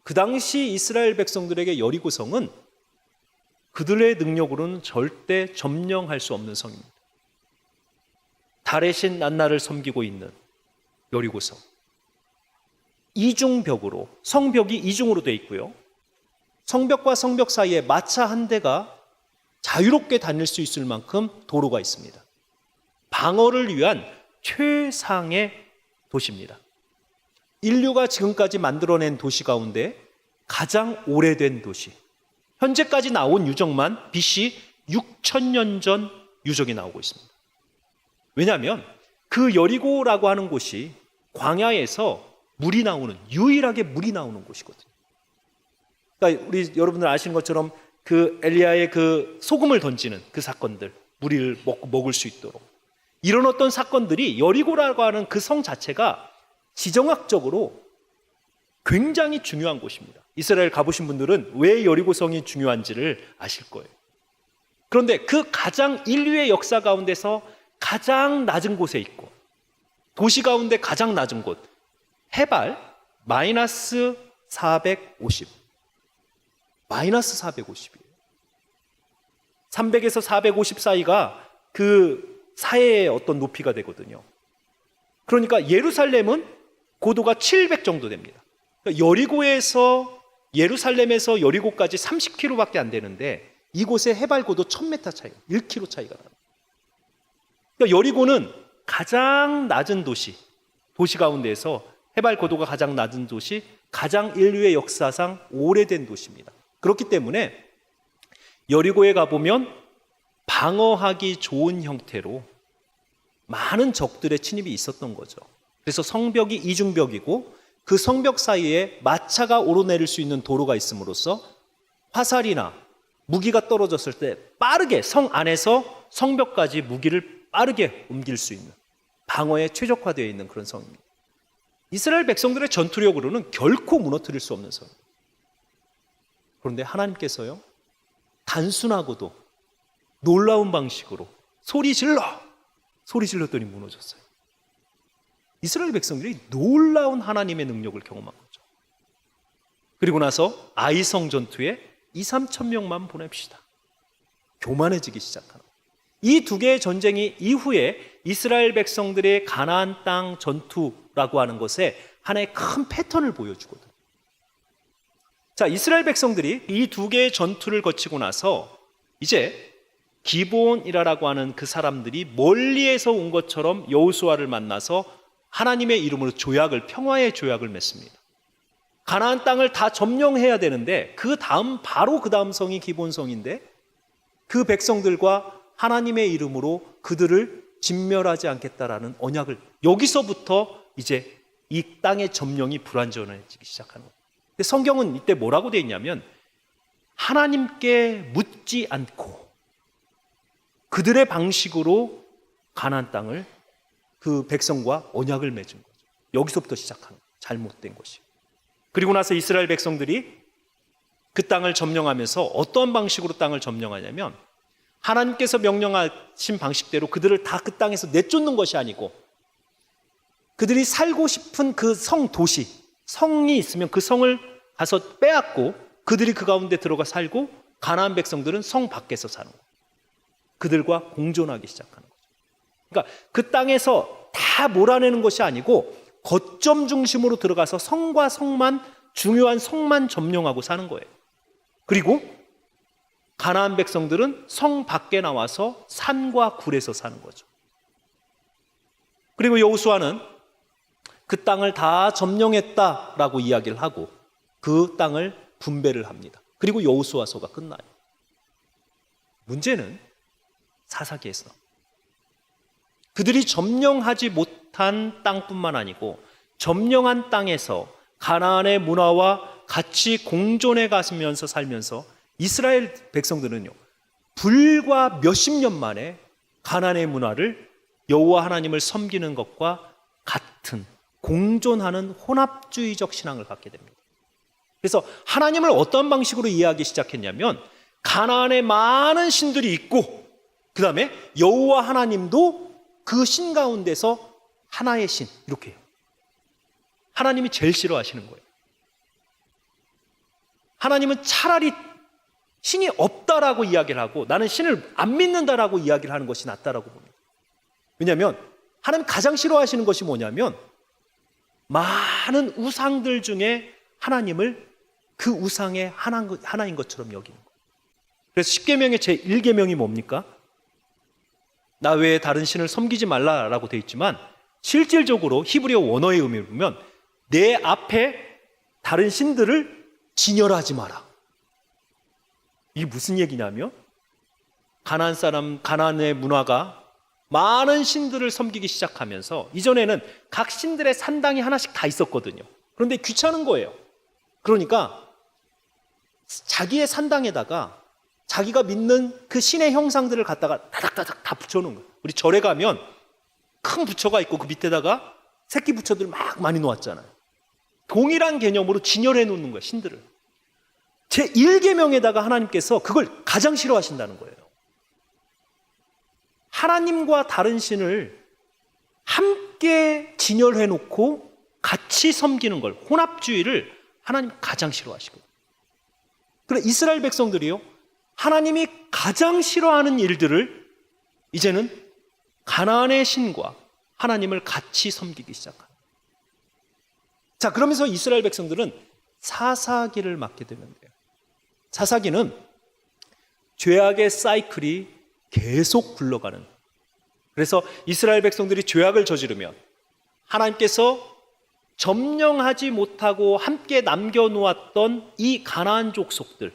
그 당시 이스라엘 백성들에게 여리고성은 그들의 능력으로는 절대 점령할 수 없는 성입니다. 달의 신 난나를 섬기고 있는 여리고성. 이중벽으로, 성벽이 이중으로 되어 있고요. 성벽과 성벽 사이에 마차 한 대가 자유롭게 다닐 수 있을 만큼 도로가 있습니다. 방어를 위한 최상의 도시입니다. 인류가 지금까지 만들어낸 도시 가운데 가장 오래된 도시. 현재까지 나온 유적만 BC 6,000년 전 유적이 나오고 있습니다. 왜냐하면 그 여리고라고 하는 곳이 광야에서 유일하게 물이 나오는 곳이거든요. 그러니까 우리 여러분들 아시는 것처럼 그 엘리야의 그 소금을 던지는 그 사건들, 물을 먹을 수 있도록 이런 어떤 사건들이 여리고라고 하는 그 성 자체가 지정학적으로 굉장히 중요한 곳입니다. 이스라엘 가보신 분들은 왜 여리고성이 중요한지를 아실 거예요. 그런데 그 가장 인류의 역사 가운데서 가장 낮은 곳에 있고 도시 가운데 가장 낮은 곳, 해발 마이너스 450. 마이너스 450이에요. 300에서 450 사이가 그 사해의 어떤 높이가 되거든요. 그러니까 예루살렘은 고도가 700 정도 됩니다. 그러니까 예루살렘에서 여리고까지 30km밖에 안 되는데 이곳의 해발 고도 1000m 차이가, 1km 차이가 나요. 그러니까 여리고는 가장 낮은 도시 가운데에서 해발 고도가 가장 낮은 도시, 가장 인류의 역사상 오래된 도시입니다. 그렇기 때문에 여리고에 가보면 방어하기 좋은 형태로 많은 적들의 침입이 있었던 거죠. 그래서 성벽이 이중벽이고 그 성벽 사이에 마차가 오르내릴 수 있는 도로가 있음으로써 화살이나 무기가 떨어졌을 때 빠르게 성 안에서 성벽까지 무기를 빠르게 옮길 수 있는 방어에 최적화되어 있는 그런 성입니다. 이스라엘 백성들의 전투력으로는 결코 무너뜨릴 수 없는 성입니다. 그런데 하나님께서요, 단순하고도 놀라운 방식으로 소리 질렀더니 무너졌어요. 이스라엘 백성들이 놀라운 하나님의 능력을 경험한 거죠. 그리고 나서 아이성 전투에 2-3천 명만 보냅시다. 교만해지기 시작하는 거예요. 이 두 개의 전쟁이 이후에 이스라엘 백성들의 가나안 땅 전투라고 하는 것에 하나의 큰 패턴을 보여주거든요. 자, 이스라엘 백성들이 이 두 개의 전투를 거치고 나서 이제 기브온이라고 하는 그 사람들이 멀리에서 온 것처럼 여호수아를 만나서 하나님의 이름으로 평화의 조약을 맺습니다. 가나안 땅을 다 점령해야 되는데 바로 그 다음 성이 기브온성인데 그 백성들과 하나님의 이름으로 그들을 진멸하지 않겠다라는 언약을, 여기서부터 이제 이 땅의 점령이 불완전해지기 시작하는 거예요. 근데 성경은 이때 뭐라고 되어 있냐면 하나님께 묻지 않고 그들의 방식으로 가나안 땅을 그 백성과 언약을 맺은 거죠. 여기서부터 시작하는 거예요. 잘못된 것이. 그리고 나서 이스라엘 백성들이 그 땅을 점령하면서 어떤 방식으로 땅을 점령하냐면 하나님께서 명령하신 방식대로 그들을 다 그 땅에서 내쫓는 것이 아니고 그들이 살고 싶은 그 성이 있으면 그 성을 가서 빼앗고 그들이 그 가운데 들어가 살고 가나안 백성들은 성 밖에서 사는 거예요. 그들과 공존하기 시작하는 거죠. 그러니까 그 땅에서 다 몰아내는 것이 아니고 거점 중심으로 들어가서 중요한 성만 점령하고 사는 거예요. 그리고 가나안 백성들은 성 밖에 나와서 산과 굴에서 사는 거죠. 그리고 여호수아는 그 땅을 다 점령했다라고 이야기를 하고 그 땅을 분배를 합니다. 그리고 여호수아서가 끝나요. 문제는 사사기에서 그들이 점령하지 못한 땅뿐만 아니고 점령한 땅에서 가나안의 문화와 같이 공존해 가면서 살면서 이스라엘 백성들은요, 불과 몇십 년 만에 가나안의 문화를 여호와 하나님을 섬기는 것과 같은 공존하는 혼합주의적 신앙을 갖게 됩니다. 그래서 하나님을 어떤 방식으로 이해하기 시작했냐면 가나안에 많은 신들이 있고 그 다음에 여호와 하나님도 그 신 가운데서 하나의 신 이렇게 해요. 하나님이 제일 싫어하시는 거예요. 하나님은 차라리 신이 없다라고 이야기를 하고 나는 신을 안 믿는다라고 이야기를 하는 것이 낫다라고 봅니다. 왜냐하면 하나님 가장 싫어하시는 것이 뭐냐면 많은 우상들 중에 하나님을 그 우상의 하나인 것처럼 여기는 거예요. 그래서 10계명의 제1계명이 뭡니까? 나 외에 다른 신을 섬기지 말라라고 되어 있지만 실질적으로 히브리어 원어의 의미를 보면 내 앞에 다른 신들을 진열하지 마라. 이게 무슨 얘기냐면 가나안의 문화가 많은 신들을 섬기기 시작하면서 이전에는 각 신들의 산당이 하나씩 다 있었거든요. 그런데 귀찮은 거예요. 그러니까 자기의 산당에다가 자기가 믿는 그 신의 형상들을 갖다가 다닥다닥 다 붙여놓은 거예요. 우리 절에 가면 큰 부처가 있고 그 밑에다가 새끼 부처들을 막 많이 놓았잖아요. 동일한 개념으로 진열해 놓는 거예요, 신들을. 제1계명에다가 하나님께서 그걸 가장 싫어하신다는 거예요. 하나님과 다른 신을 함께 진열해 놓고 같이 섬기는 걸, 혼합주의를 하나님 가장 싫어하시거든요. 그래 이스라엘 백성들이요, 하나님이 가장 싫어하는 일들을 이제는 가나안의 신과 하나님을 같이 섬기기 시작합니다. 자, 그러면서 이스라엘 백성들은 사사기를 맞게 되는데요. 사사기는 죄악의 사이클이 계속 굴러가는, 그래서 이스라엘 백성들이 죄악을 저지르면 하나님께서 점령하지 못하고 함께 남겨놓았던 이 가나안 족속들,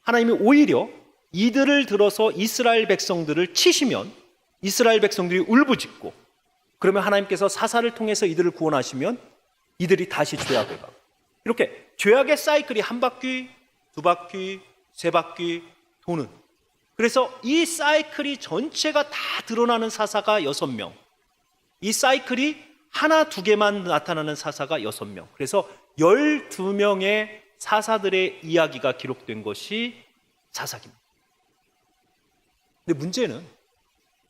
하나님이 오히려 이들을 들어서 이스라엘 백성들을 치시면 이스라엘 백성들이 울부짖고, 그러면 하나님께서 사사를 통해서 이들을 구원하시면 이들이 다시 죄악을 가고, 이렇게 죄악의 사이클이 한 바퀴, 두 바퀴, 세 바퀴 도는, 그래서 이 사이클이 전체가 다 드러나는 사사가 6명, 이 사이클이 하나 두 개만 나타나는 사사가 6명, 그래서 12명의 사사들의 이야기가 기록된 것이 사사기입니다. 근데 문제는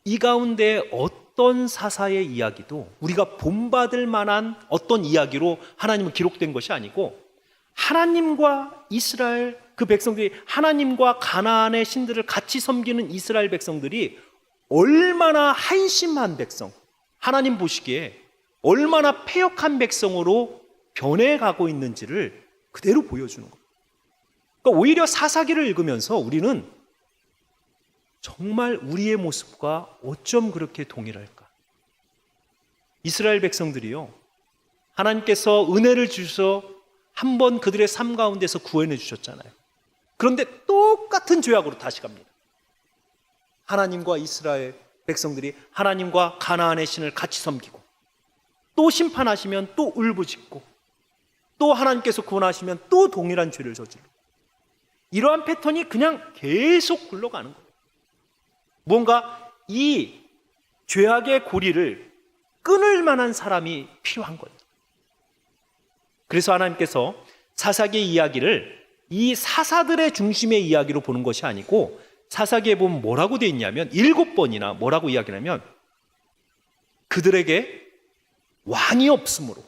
이 가운데 어떤 사사의 이야기도 우리가 본받을 만한 어떤 이야기로 하나님은 기록된 것이 아니고, 하나님과 이스라엘 그 백성들이, 하나님과 가나안의 신들을 같이 섬기는 이스라엘 백성들이 얼마나 한심한 백성, 하나님 보시기에 얼마나 패역한 백성으로 변해가고 있는지를 그대로 보여주는 거예요. 그러니까 오히려 사사기를 읽으면서 우리는 정말 우리의 모습과 어쩜 그렇게 동일할까? 이스라엘 백성들이요, 하나님께서 은혜를 주셔서 한번 그들의 삶 가운데서 구원해 주셨잖아요. 그런데 똑같은 죄악으로 다시 갑니다. 하나님과 이스라엘 백성들이 하나님과 가나안의 신을 같이 섬기고, 또 심판하시면 또 울부짖고, 또 하나님께서 구원하시면 또 동일한 죄를 저지르고, 이러한 패턴이 그냥 계속 굴러가는 거예요. 뭔가 이 죄악의 고리를 끊을 만한 사람이 필요한 거예요. 그래서 하나님께서 사사기의 이야기를 이 사사들의 중심의 이야기로 보는 것이 아니고, 사사기에 보면 뭐라고 되어 있냐면 7번이나 뭐라고 이야기하냐면 그들에게 왕이 없으므로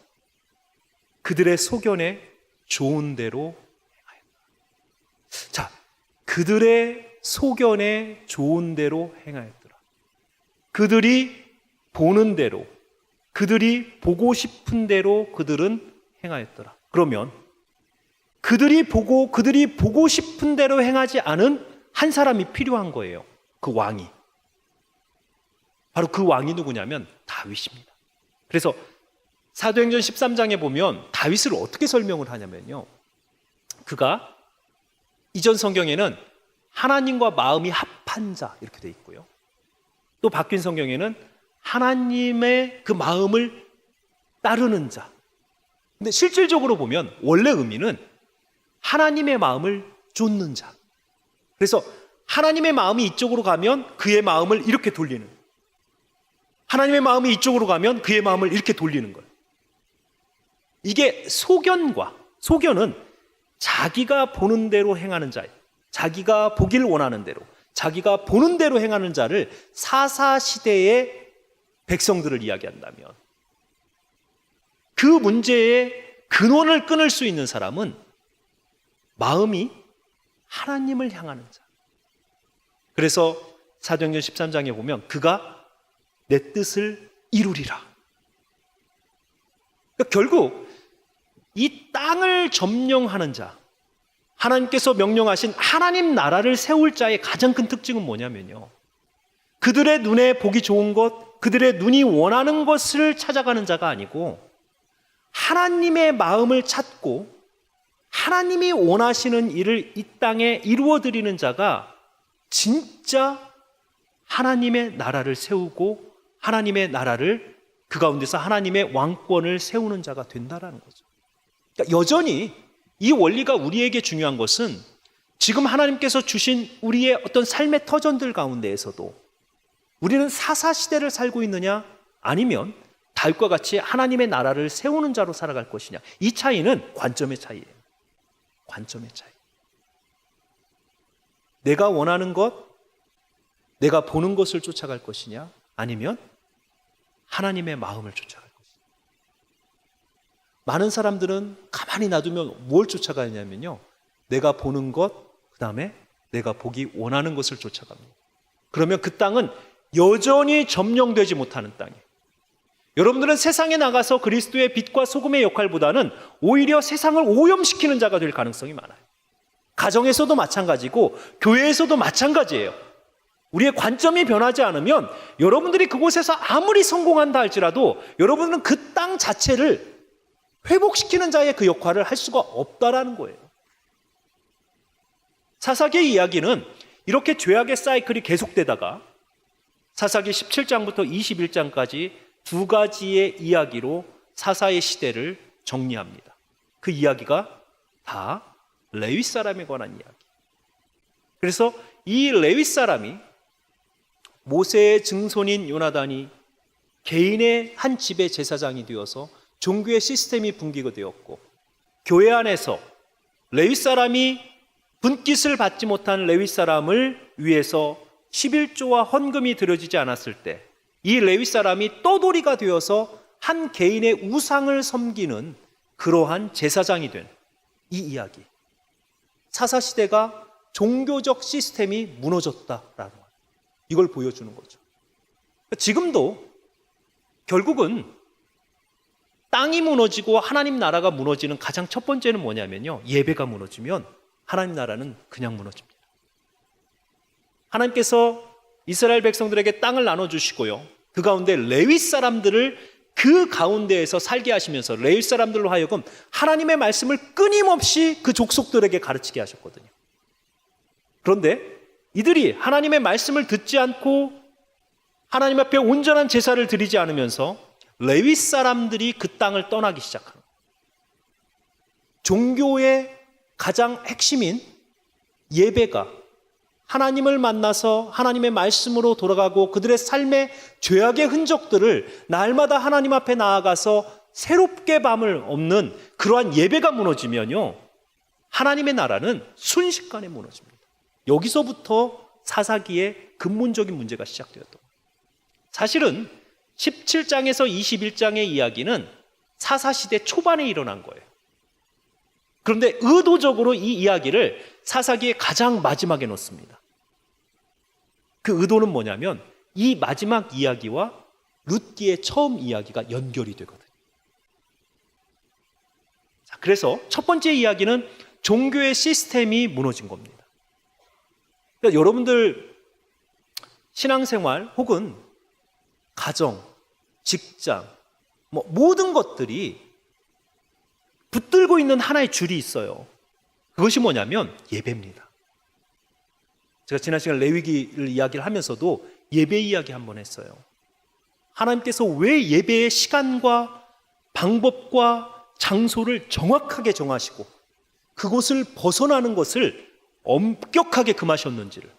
그들의 소견에 좋은 대로 행하였다. 자, 그들의 소견에 좋은 대로 행하였더라. 그들이 보는 대로, 그들이 보고 싶은 대로 그들은 행하였더라. 그러면 그들이 보고 싶은 대로 행하지 않은 한 사람이 필요한 거예요. 그 왕이. 바로 그 왕이 누구냐면 다윗입니다. 그래서 사도행전 13장에 보면 다윗을 어떻게 설명을 하냐면요, 그가 이전 성경에는 하나님과 마음이 합한 자 이렇게 돼 있고요, 또 바뀐 성경에는 하나님의 그 마음을 따르는 자. 근데 실질적으로 보면 원래 의미는 하나님의 마음을 좇는 자. 그래서 하나님의 마음이 이쪽으로 가면 그의 마음을 이렇게 돌리는, 하나님의 마음이 이쪽으로 가면 그의 마음을 이렇게 돌리는 거예요. 이게 소견은 자기가 보는 대로 행하는 자예요. 자기가 보길 원하는 대로, 자기가 보는 대로 행하는 자를 사사시대의 백성들을 이야기한다면, 그 문제의 근원을 끊을 수 있는 사람은 마음이 하나님을 향하는 자. 그래서 사도행전 13장에 보면 그가 내 뜻을 이루리라. 그러니까 결국 이 땅을 점령하는 자, 하나님께서 명령하신 하나님 나라를 세울 자의 가장 큰 특징은 뭐냐면요, 그들의 눈에 보기 좋은 것, 그들의 눈이 원하는 것을 찾아가는 자가 아니고 하나님의 마음을 찾고 하나님이 원하시는 일을 이 땅에 이루어드리는 자가 진짜 하나님의 나라를 세우고 하나님의 나라를, 그 가운데서 하나님의 왕권을 세우는 자가 된다라는 거죠. 그러니까 여전히 이 원리가 우리에게 중요한 것은 지금 하나님께서 주신 우리의 어떤 삶의 터전들 가운데에서도 우리는 사사시대를 살고 있느냐, 아니면 다윗과 같이 하나님의 나라를 세우는 자로 살아갈 것이냐, 이 차이는 관점의 차이예요. 관점의 차이. 내가 원하는 것, 내가 보는 것을 쫓아갈 것이냐, 아니면 하나님의 마음을 쫓아갈 것이냐. 많은 사람들은 가만히 놔두면 뭘 쫓아가냐면요, 내가 보는 것, 그 다음에 내가 보기 원하는 것을 쫓아갑니다. 그러면 그 땅은 여전히 점령되지 못하는 땅이에요. 여러분들은 세상에 나가서 그리스도의 빛과 소금의 역할보다는 오히려 세상을 오염시키는 자가 될 가능성이 많아요. 가정에서도 마찬가지고 교회에서도 마찬가지예요. 우리의 관점이 변하지 않으면 여러분들이 그곳에서 아무리 성공한다 할지라도 여러분은 그 땅 자체를 회복시키는 자의 그 역할을 할 수가 없다라는 거예요. 사사기의 이야기는 이렇게 죄악의 사이클이 계속되다가 사사기 17장부터 21장까지 두 가지의 이야기로 사사의 시대를 정리합니다. 그 이야기가 다 레위 사람에 관한 이야기. 그래서 이 레위 사람이 모세의 증손인 요나단이 개인의 한 집의 제사장이 되어서 종교의 시스템이 붕괴가 되었고, 교회 안에서 레위 사람이 분깃을 받지 못한 레위 사람을 위해서 11조와 헌금이 드려지지 않았을 때 이 레위 사람이 떠돌이가 되어서 한 개인의 우상을 섬기는 그러한 제사장이 된 이 이야기. 사사시대가 종교적 시스템이 무너졌다라는 것, 이걸 보여주는 거죠. 지금도 결국은 땅이 무너지고 하나님 나라가 무너지는 가장 첫 번째는 뭐냐면요, 예배가 무너지면 하나님 나라는 그냥 무너집니다. 하나님께서 이스라엘 백성들에게 땅을 나눠주시고요, 그 가운데 레위 사람들을 그 가운데에서 살게 하시면서 레위 사람들로 하여금 하나님의 말씀을 끊임없이 그 족속들에게 가르치게 하셨거든요. 그런데 이들이 하나님의 말씀을 듣지 않고 하나님 앞에 온전한 제사를 드리지 않으면서 레위 사람들이 그 땅을 떠나기 시작한 거예요. 종교의 가장 핵심인 예배가 하나님을 만나서 하나님의 말씀으로 돌아가고 그들의 삶의 죄악의 흔적들을 날마다 하나님 앞에 나아가서 새롭게 밤을 없는 그러한 예배가 무너지면요, 하나님의 나라는 순식간에 무너집니다. 여기서부터 사사기의 근본적인 문제가 시작되었던 거예요. 사실은 17장에서 21장의 이야기는 사사시대 초반에 일어난 거예요. 그런데 의도적으로 이 이야기를 사사기의 가장 마지막에 놓습니다. 그 의도는 뭐냐면 이 마지막 이야기와 룻기의 처음 이야기가 연결이 되거든요. 자, 그래서 첫 번째 이야기는 종교의 시스템이 무너진 겁니다. 그러니까 여러분들 신앙생활 혹은 가정, 직장, 모든 것들이 붙들고 있는 하나의 줄이 있어요. 그것이 뭐냐면 예배입니다. 제가 지난 시간 레위기를 이야기를 하면서도 예배 이야기 한번 했어요. 하나님께서 왜 예배의 시간과 방법과 장소를 정확하게 정하시고 그곳을 벗어나는 것을 엄격하게 금하셨는지를,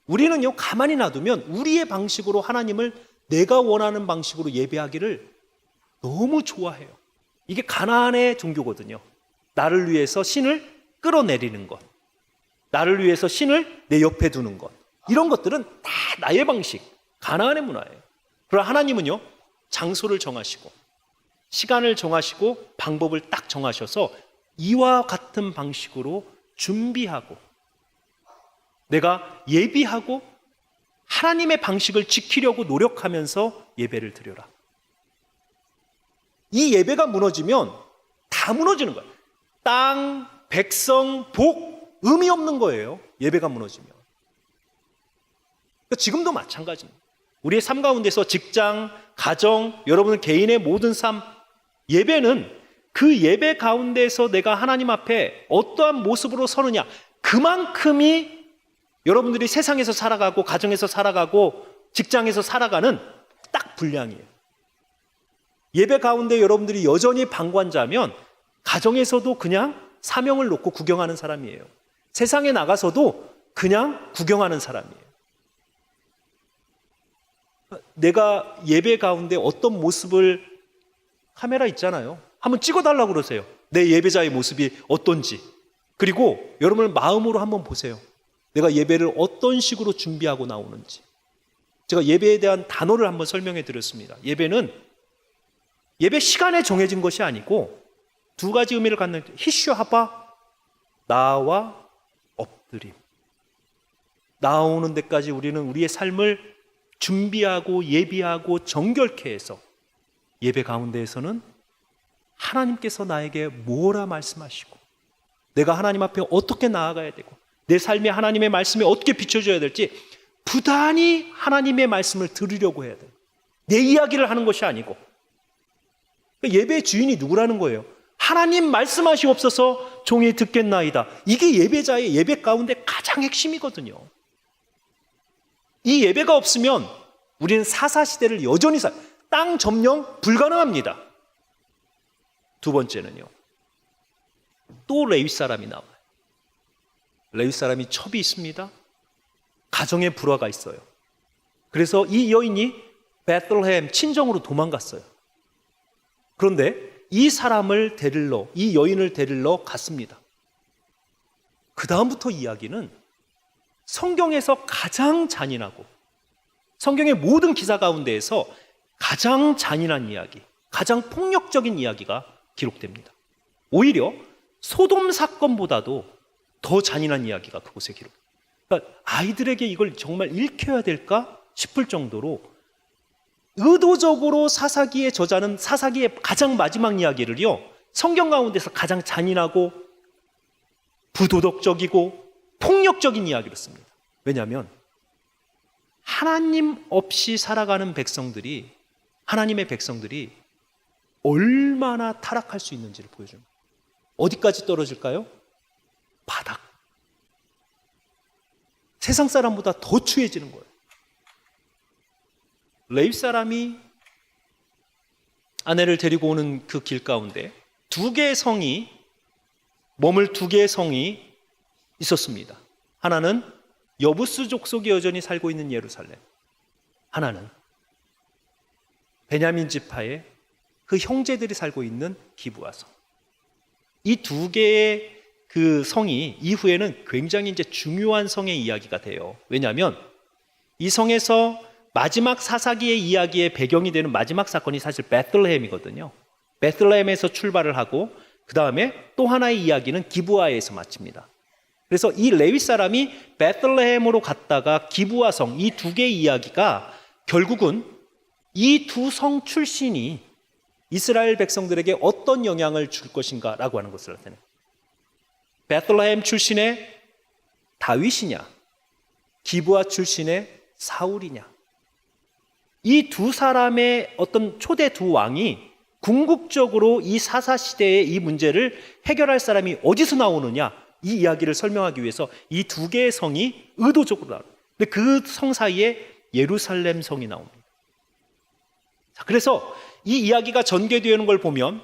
우리는요 가만히 놔두면 우리의 방식으로 하나님을 내가 원하는 방식으로 예배하기를 너무 좋아해요. 이게 가나안의 종교거든요. 나를 위해서 신을 끌어내리는 것, 나를 위해서 신을 내 옆에 두는 것, 이런 것들은 다 나의 방식, 가나안의 문화예요. 그러나 하나님은요, 장소를 정하시고 시간을 정하시고 방법을 딱 정하셔서 이와 같은 방식으로 준비하고 내가 예비하고 하나님의 방식을 지키려고 노력하면서 예배를 드려라. 이 예배가 무너지면 다 무너지는 거예요. 땅, 백성, 복, 의미 없는 거예요. 예배가 무너지면. 그러니까 지금도 마찬가지입니다. 우리의 삶 가운데서 직장, 가정, 여러분 개인의 모든 삶, 예배는 그 예배 가운데서 내가 하나님 앞에 어떠한 모습으로 서느냐, 그만큼이 여러분들이 세상에서 살아가고 가정에서 살아가고 직장에서 살아가는 딱 분량이에요. 예배 가운데 여러분들이 여전히 방관자면 가정에서도 그냥 사명을 놓고 구경하는 사람이에요. 세상에 나가서도 그냥 구경하는 사람이에요. 내가 예배 가운데 어떤 모습을, 카메라 있잖아요. 한번 찍어달라고 그러세요. 내 예배자의 모습이 어떤지. 그리고 여러분 마음으로 한번 보세요. 내가 예배를 어떤 식으로 준비하고 나오는지. 제가 예배에 대한 단어를 한번 설명해 드렸습니다. 예배는 예배 시간에 정해진 것이 아니고 두 가지 의미를 갖는 히슈하바, 나와 엎드림. 나오는 데까지 우리는 우리의 삶을 준비하고 예비하고 정결케 해서 예배 가운데에서는 하나님께서 나에게 뭐라 말씀하시고 내가 하나님 앞에 어떻게 나아가야 되고 내 삶에 하나님의 말씀이 어떻게 비춰져야 될지 부단히 하나님의 말씀을 들으려고 해야 돼요. 내 이야기를 하는 것이 아니고. 예배의 주인이 누구라는 거예요? 하나님 말씀하시옵소서 종이 듣겠나이다. 이게 예배자의 예배 가운데 가장 핵심이거든요. 이 예배가 없으면 우리는 사사시대를 여전히 땅 점령 불가능합니다. 두 번째는요, 또 레위 사람이 나와요. 레위 사람이 첩이 있습니다. 가정에 불화가 있어요. 그래서 이 여인이 베들레헴 친정으로 도망갔어요. 그런데 이 사람을 데리러, 이 여인을 데리러 갔습니다. 그 다음부터 이야기는 성경에서 가장 잔인하고 성경의 모든 기사 가운데에서 가장 잔인한 이야기, 가장 폭력적인 이야기가 기록됩니다. 오히려 소돔 사건보다도 더 잔인한 이야기가 그곳에 기록됩니다. 그러니까 아이들에게 이걸 정말 읽혀야 될까 싶을 정도로 의도적으로 사사기의 저자는 사사기의 가장 마지막 이야기를요, 성경 가운데서 가장 잔인하고 부도덕적이고 폭력적인 이야기를 씁니다. 왜냐하면 하나님 없이 살아가는 백성들이, 하나님의 백성들이 얼마나 타락할 수 있는지를 보여줍니다. 어디까지 떨어질까요? 바닥. 세상 사람보다 더 추해지는 거예요. 레위 사람이 아내를 데리고 오는 그 길 가운데 두 개의 성이, 머물 두 개의 성이 있었습니다. 하나는 여부스 족속이 여전히 살고 있는 예루살렘, 하나는 베냐민 지파의 그 형제들이 살고 있는 기브아 성. 이 두 개의 그 성이 이후에는 굉장히 이제 중요한 성의 이야기가 돼요. 왜냐하면 이 성에서 마지막 사사기의 이야기의 배경이 되는 마지막 사건이 사실 베들레헴이거든요. 베들레헴에서 출발을 하고 그 다음에 또 하나의 이야기는 기브아에서 마칩니다. 그래서 이 레위 사람이 베들레헴으로 갔다가 기브아 성, 이 두 개의 이야기가 결국은 이 두 성 출신이 이스라엘 백성들에게 어떤 영향을 줄 것인가라고 하는 것을 나타내요. 베들레헴 출신의 다윗이냐, 기브아 출신의 사울이냐. 이 두 사람의 어떤 초대 두 왕이 궁극적으로 이 사사시대의 이 문제를 해결할 사람이 어디서 나오느냐, 이 이야기를 설명하기 위해서 이 두 개의 성이 의도적으로 나옵니다. 근데 그 성 사이에 예루살렘 성이 나옵니다. 자, 그래서 이 이야기가 전개되는 걸 보면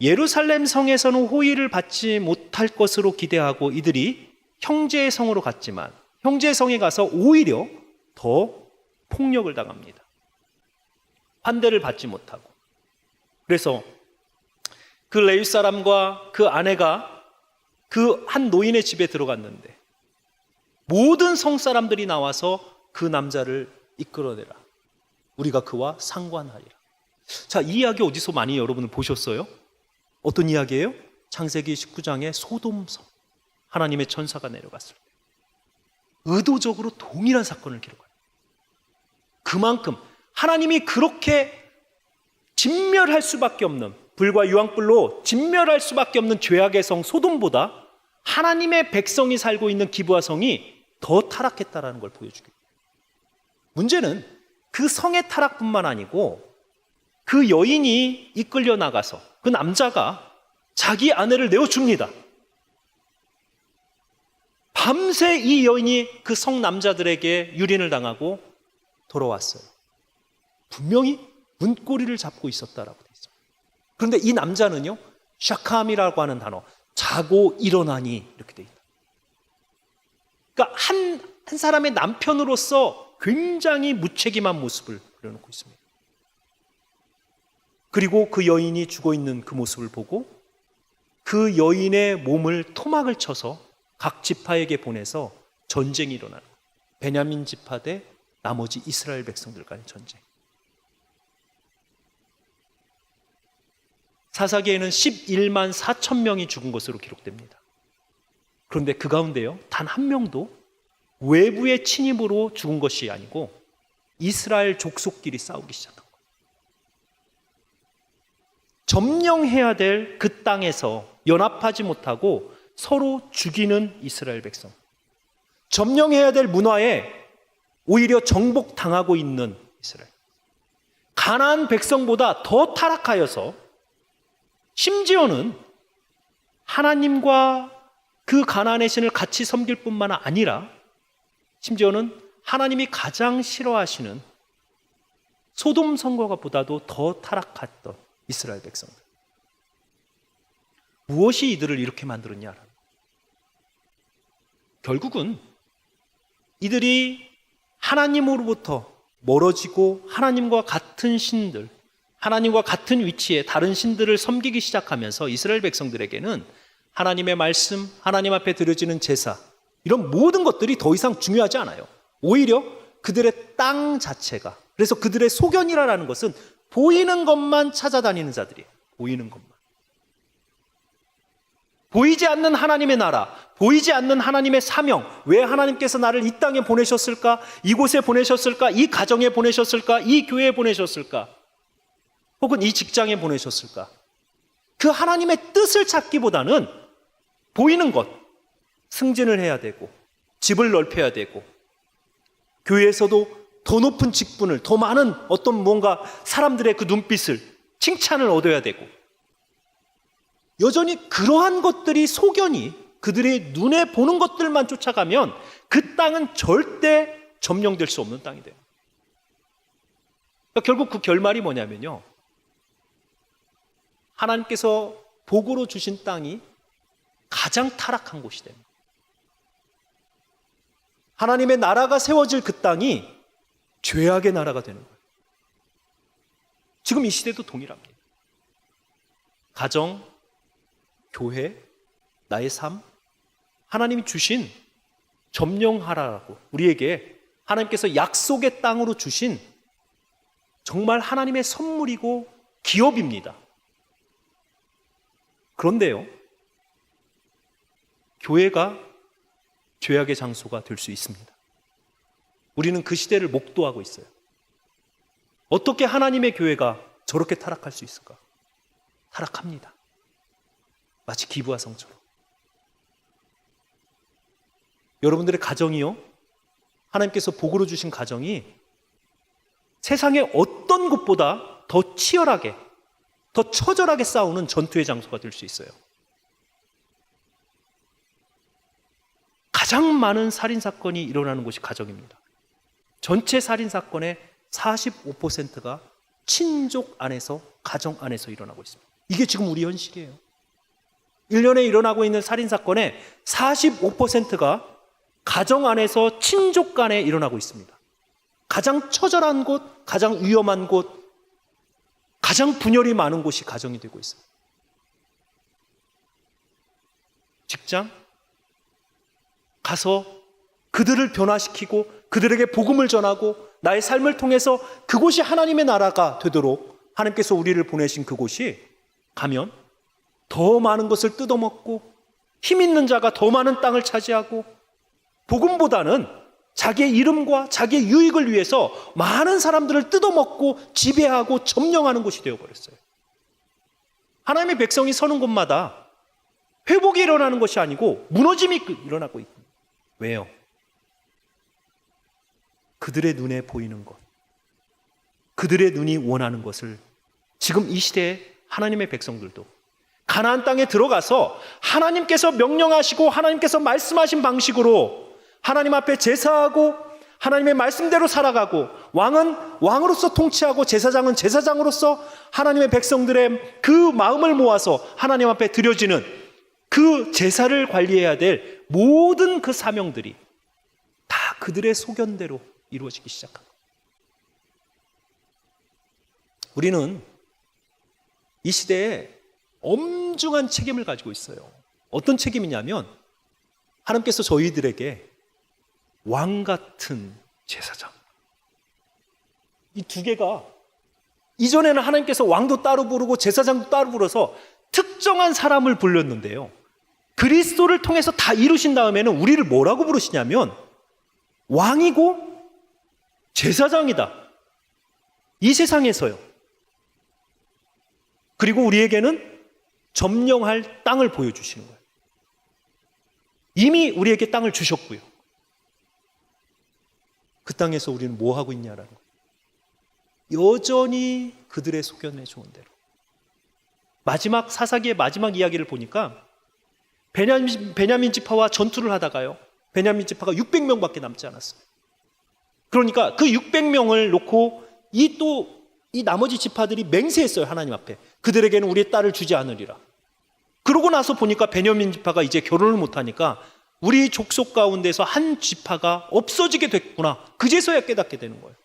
예루살렘 성에서는 호의를 받지 못할 것으로 기대하고 이들이 형제의 성으로 갔지만 형제의 성에 가서 오히려 더 폭력을 당합니다. 환대를 받지 못하고. 그래서 그 레위 사람과 그 아내가 그 한 노인의 집에 들어갔는데 모든 성 사람들이 나와서 그 남자를 이끌어내라. 우리가 그와 상관하리라. 자, 이 이야기 어디서 많이 여러분은 보셨어요? 어떤 이야기예요? 창세기 19장의 소돔성. 하나님의 천사가 내려갔을 때 의도적으로 동일한 사건을 기록해요. 그만큼 하나님이 그렇게 진멸할 수밖에 없는, 불과 유황불로 진멸할 수밖에 없는 죄악의 성 소돔보다 하나님의 백성이 살고 있는 기브아 성이 더 타락했다라는 걸 보여주기. 문제는 그 성의 타락뿐만 아니고 그 여인이 이끌려 나가서 그 남자가 자기 아내를 내어줍니다. 밤새 이 여인이 그 성 남자들에게 유린을 당하고 돌아왔어요. 분명히 문고리를 잡고 있었다라고 돼 있어요. 그런데 이 남자는요, 샤캄이라고 하는 단어, 자고 일어나니 이렇게 돼 있다. 그러니까 한 사람의 남편으로서 굉장히 무책임한 모습을 그려놓고 있습니다. 그리고 그 여인이 죽어 있는 그 모습을 보고 그 여인의 몸을 토막을 쳐서 각 지파에게 보내서 전쟁이 일어나는 거예요. 베냐민 지파 대 나머지 이스라엘 백성들 간의 전쟁. 사사기에는 11만 4천 명이 죽은 것으로 기록됩니다. 그런데 그 가운데요, 단 한 명도 외부의 침입으로 죽은 것이 아니고 이스라엘 족속끼리 싸우기 시작한 거예요. 점령해야 될 그 땅에서 연합하지 못하고 서로 죽이는 이스라엘 백성. 점령해야 될 문화에 오히려 정복당하고 있는 이스라엘. 가나안 백성보다 더 타락하여서 심지어는 하나님과 그 가나안의 신을 같이 섬길 뿐만 아니라 심지어는 하나님이 가장 싫어하시는 소돔 성과보다도 더 타락했던 이스라엘 백성들. 무엇이 이들을 이렇게 만들었냐? 결국은 이들이 하나님으로부터 멀어지고 하나님과 같은 신들, 하나님과 같은 위치에 다른 신들을 섬기기 시작하면서 이스라엘 백성들에게는 하나님의 말씀, 하나님 앞에 드려지는 제사, 이런 모든 것들이 더 이상 중요하지 않아요. 오히려 그들의 땅 자체가, 그래서 그들의 소견이라는 것은 보이는 것만 찾아다니는 자들이에요. 보이는 것만. 보이지 않는 하나님의 나라, 보이지 않는 하나님의 사명, 왜 하나님께서 나를 이 땅에 보내셨을까? 이곳에 보내셨을까? 이 가정에 보내셨을까? 이 교회에 보내셨을까? 혹은 이 직장에 보내셨을까? 그 하나님의 뜻을 찾기보다는 보이는 것, 승진을 해야 되고 집을 넓혀야 되고 교회에서도 더 높은 직분을, 더 많은 어떤 뭔가 사람들의 그 눈빛을, 칭찬을 얻어야 되고, 여전히 그러한 것들이 소견이 그들의 눈에 보는 것들만 쫓아가면 그 땅은 절대 점령될 수 없는 땅이 돼요. 그러니까 결국 그 결말이 뭐냐면요, 하나님께서 복으로 주신 땅이 가장 타락한 곳이 됩니다. 하나님의 나라가 세워질 그 땅이 죄악의 나라가 되는 거예요. 지금 이 시대도 동일합니다. 가정, 교회, 나의 삶, 하나님이 주신 점령하라고 우리에게 하나님께서 약속의 땅으로 주신 정말 하나님의 선물이고 기업입니다. 그런데요, 교회가 죄악의 장소가 될 수 있습니다. 우리는 그 시대를 목도하고 있어요. 어떻게 하나님의 교회가 저렇게 타락할 수 있을까? 타락합니다. 마치 기브아 성처럼. 여러분들의 가정이요, 하나님께서 복으로 주신 가정이 세상의 어떤 곳보다 더 치열하게, 더 처절하게 싸우는 전투의 장소가 될 수 있어요. 가장 많은 살인사건이 일어나는 곳이 가정입니다. 전체 살인사건의 45%가 친족 안에서, 가정 안에서 일어나고 있습니다. 이게 지금 우리 현실이에요. 1년에 일어나고 있는 살인사건의 45%가 가정 안에서 친족 간에 일어나고 있습니다. 가장 처절한 곳, 가장 위험한 곳, 가장 분열이 많은 곳이 가정이 되고 있습니다. 직장 가서 그들을 변화시키고 그들에게 복음을 전하고 나의 삶을 통해서 그곳이 하나님의 나라가 되도록 하나님께서 우리를 보내신 그곳이 가면 더 많은 것을 뜯어먹고 힘 있는 자가 더 많은 땅을 차지하고 복음보다는 자기의 이름과 자기의 유익을 위해서 많은 사람들을 뜯어먹고 지배하고 점령하는 곳이 되어버렸어요. 하나님의 백성이 서는 곳마다 회복이 일어나는 것이 아니고 무너짐이 일어나고 있습니다. 왜요? 그들의 눈에 보이는 것, 그들의 눈이 원하는 것을 지금 이 시대에 하나님의 백성들도 가나안 땅에 들어가서 하나님께서 명령하시고 하나님께서 말씀하신 방식으로 하나님 앞에 제사하고 하나님의 말씀대로 살아가고 왕은 왕으로서 통치하고 제사장은 제사장으로서 하나님의 백성들의 그 마음을 모아서 하나님 앞에 드려지는 그 제사를 관리해야 될 모든 그 사명들이 다 그들의 소견대로 이루어지기 시작합니다. 우리는 이 시대에 엄중한 책임을 가지고 있어요. 어떤 책임이냐면 하나님께서 저희들에게 왕 같은 제사장, 이 두 개가 이전에는 하나님께서 왕도 따로 부르고 제사장도 따로 불러서 특정한 사람을 불렀는데요, 그리스도를 통해서 다 이루신 다음에는 우리를 뭐라고 부르시냐면 왕이고 제사장이다. 이 세상에서요. 그리고 우리에게는 점령할 땅을 보여주시는 거예요. 이미 우리에게 땅을 주셨고요. 그 땅에서 우리는 뭐 하고 있냐라는 거예요. 여전히 그들의 소견에 좋은 대로. 마지막 사사기의 마지막 이야기를 보니까 베냐민 지파와 전투를 하다가요, 베냐민 지파가 600명밖에 남지 않았어요. 그러니까 그 600명을 놓고 이 나머지 지파들이 맹세했어요. 하나님 앞에 그들에게는 우리의 딸을 주지 않으리라. 그러고 나서 보니까 베냐민 지파가 이제 결혼을 못하니까 우리 족속 가운데서 한 지파가 없어지게 됐구나, 그제서야 깨닫게 되는 거예요.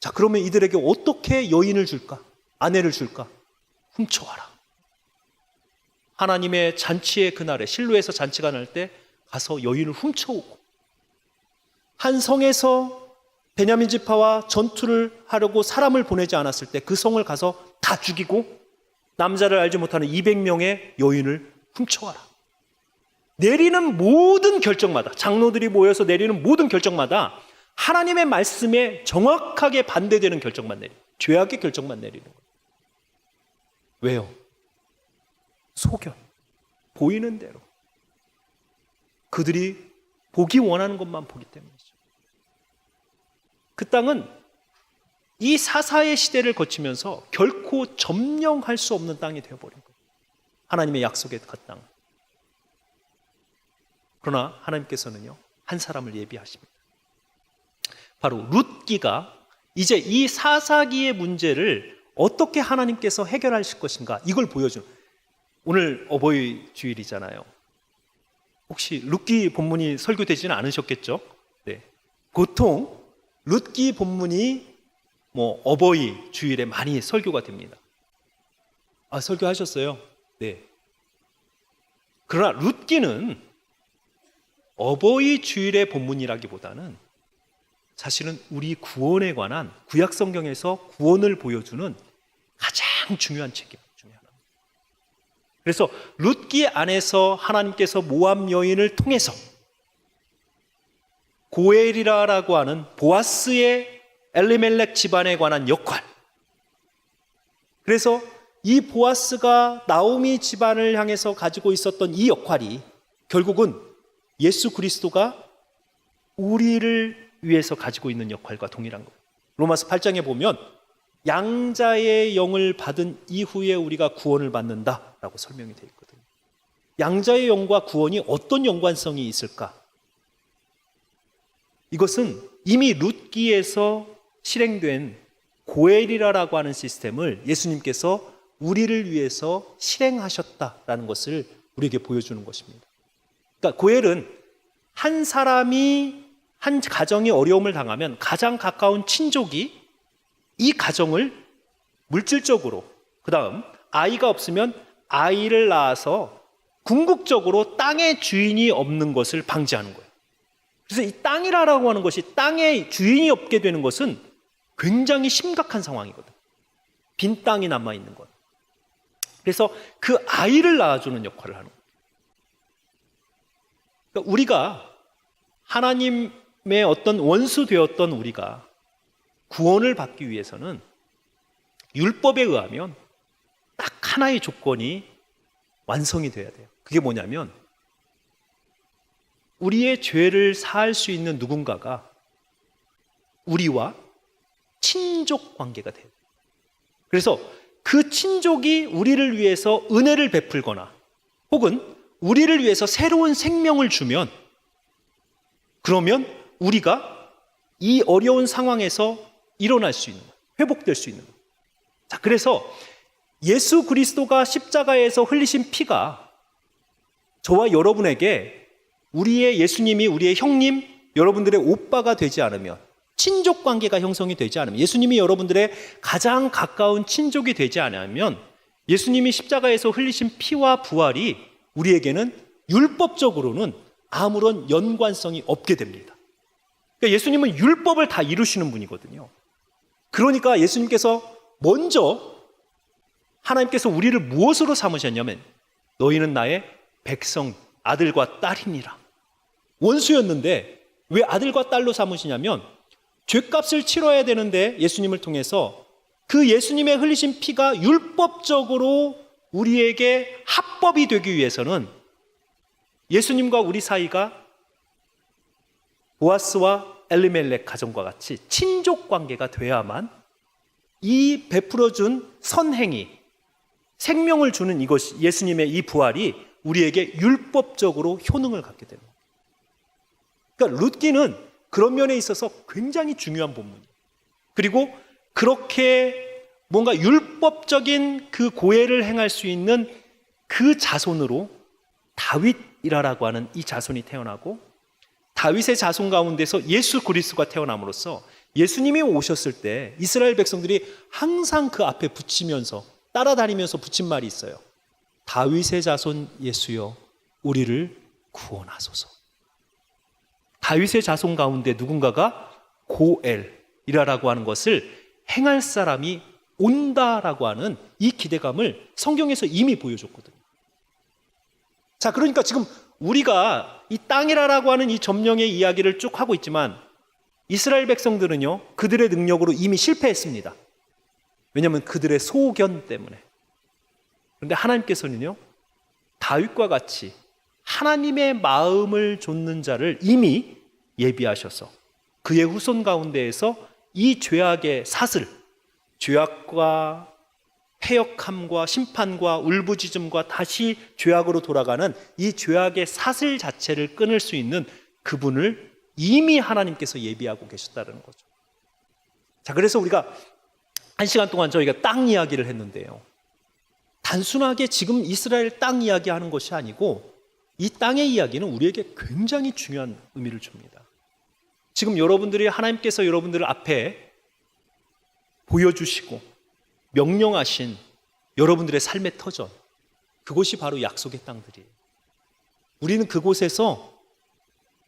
자, 그러면 이들에게 어떻게 여인을 줄까? 아내를 줄까? 훔쳐와라. 하나님의 잔치의 그날에, 실로에서 잔치가 날 때 가서 여인을 훔쳐오고, 한 성에서 베냐민 지파와 전투를 하려고 사람을 보내지 않았을 때 그 성을 가서 다 죽이고 남자를 알지 못하는 200명의 여인을 훔쳐와라. 내리는 모든 결정마다, 장로들이 모여서 내리는 모든 결정마다 하나님의 말씀에 정확하게 반대되는 결정만 내리는, 죄악의 결정만 내리는 거예요. 왜요? 소견, 보이는 대로 그들이 보기 원하는 것만 보기 때문이죠. 그 땅은 이 사사의 시대를 거치면서 결코 점령할 수 없는 땅이 되어버린 거예요. 하나님의 약속의 그 땅. 그러나 하나님께서는요, 한 사람을 예비하십니다. 바로 룻기가 이제 이 사사기의 문제를 어떻게 하나님께서 해결하실 것인가, 이걸 보여주는, 오늘 어버이 주일이잖아요. 혹시 룻기 본문이 설교되지는 않으셨겠죠? 네. 보통 룻기 본문이 어버이 주일에 많이 설교가 됩니다. 아, 설교하셨어요? 네. 그러나 룻기는 어버이 주일의 본문이라기보다는 사실은 우리 구원에 관한 구약 성경에서 구원을 보여주는 가장 중요한 책임 중에 하나입니다. 그래서 룻기 안에서 하나님께서 모압 여인을 통해서 고엘이라라고 하는 보아스의 엘리멜렉 집안에 관한 역할, 그래서 이 보아스가 나오미 집안을 향해서 가지고 있었던 이 역할이 결국은 예수 그리스도가 우리를 위해서 가지고 있는 역할과 동일한 거예요. 로마서 8장에 보면 양자의 영을 받은 이후에 우리가 구원을 받는다라고 설명이 되어 있거든요. 양자의 영과 구원이 어떤 연관성이 있을까? 이것은 이미 룻기에서 실행된 고엘이라라고 하는 시스템을 예수님께서 우리를 위해서 실행하셨다라는 것을 우리에게 보여주는 것입니다. 그러니까 고엘은 한 사람이, 한 가정이 어려움을 당하면 가장 가까운 친족이 이 가정을 물질적으로, 그 다음 아이가 없으면 아이를 낳아서 궁극적으로 땅의 주인이 없는 것을 방지하는 거예요. 그래서 이 땅이라고 하는 것이 땅의 주인이 없게 되는 것은 굉장히 심각한 상황이거든. 빈 땅이 남아있는 것. 그래서 그 아이를 낳아주는 역할을 하는 거예요. 그러니까 우리가 하나님의 어떤 원수 되었던 우리가 구원을 받기 위해서는 율법에 의하면 딱 하나의 조건이 완성이 돼야 돼요. 그게 뭐냐면 우리의 죄를 사할 수 있는 누군가가 우리와 친족 관계가 돼요. 그래서 그 친족이 우리를 위해서 은혜를 베풀거나 혹은 우리를 위해서 새로운 생명을 주면 그러면 우리가 이 어려운 상황에서 일어날 수 있는 거예요. 회복될 수 있는 거예요. 자, 그래서 예수 그리스도가 십자가에서 흘리신 피가 저와 여러분에게 우리의 예수님이 우리의 형님, 여러분들의 오빠가 되지 않으면, 친족 관계가 형성이 되지 않으면, 예수님이 여러분들의 가장 가까운 친족이 되지 않으면 예수님이 십자가에서 흘리신 피와 부활이 우리에게는 율법적으로는 아무런 연관성이 없게 됩니다. 그러니까 예수님은 율법을 다 이루시는 분이거든요. 그러니까 예수님께서 먼저 하나님께서 우리를 무엇으로 삼으셨냐면 너희는 나의 백성, 아들과 딸이니라. 원수였는데 왜 아들과 딸로 삼으시냐면 죄값을 치러야 되는데 예수님을 통해서 그 예수님의 흘리신 피가 율법적으로 우리에게 합법이 되기 위해서는 예수님과 우리 사이가 보아스와 엘리멜렉 가정과 같이 친족 관계가 돼야만 이 베풀어준 선행이 생명을 주는 이것이 예수님의 이 부활이 우리에게 율법적으로 효능을 갖게 됩니다. 그러니까 룻기는 그런 면에 있어서 굉장히 중요한 본문이에요. 그리고 그렇게 뭔가 율법적인 그 고해를 행할 수 있는 그 자손으로 다윗이라고 하는 이 자손이 태어나고 다윗의 자손 가운데서 예수 그리스도가 태어남으로써 예수님이 오셨을 때 이스라엘 백성들이 항상 그 앞에 붙이면서 따라다니면서 붙인 말이 있어요. 다윗의 자손 예수여 우리를 구원하소서. 다윗의 자손 가운데 누군가가 고엘이라고 하는 것을 행할 사람이 온다라고 하는 이 기대감을 성경에서 이미 보여줬거든요. 자, 그러니까 지금 우리가 이 땅이라고 하는 이 점령의 이야기를 쭉 하고 있지만 이스라엘 백성들은요, 그들의 능력으로 이미 실패했습니다. 왜냐하면 그들의 소견 때문에. 그런데 하나님께서는요, 다윗과 같이 하나님의 마음을 좇는 자를 이미 예비하셔서 그의 후손 가운데에서 이 죄악의 사슬, 죄악과 패역함과 심판과 울부짖음과 다시 죄악으로 돌아가는 이 죄악의 사슬 자체를 끊을 수 있는 그분을 이미 하나님께서 예비하고 계셨다는 거죠. 자, 그래서 우리가 1시간 동안 저희가 땅 이야기를 했는데요. 단순하게 지금 이스라엘 땅 이야기하는 것이 아니고 이 땅의 이야기는 우리에게 굉장히 중요한 의미를 줍니다. 지금 여러분들이 하나님께서 여러분들 앞에 보여주시고 명령하신 여러분들의 삶의 터전, 그곳이 바로 약속의 땅들이에요. 우리는 그곳에서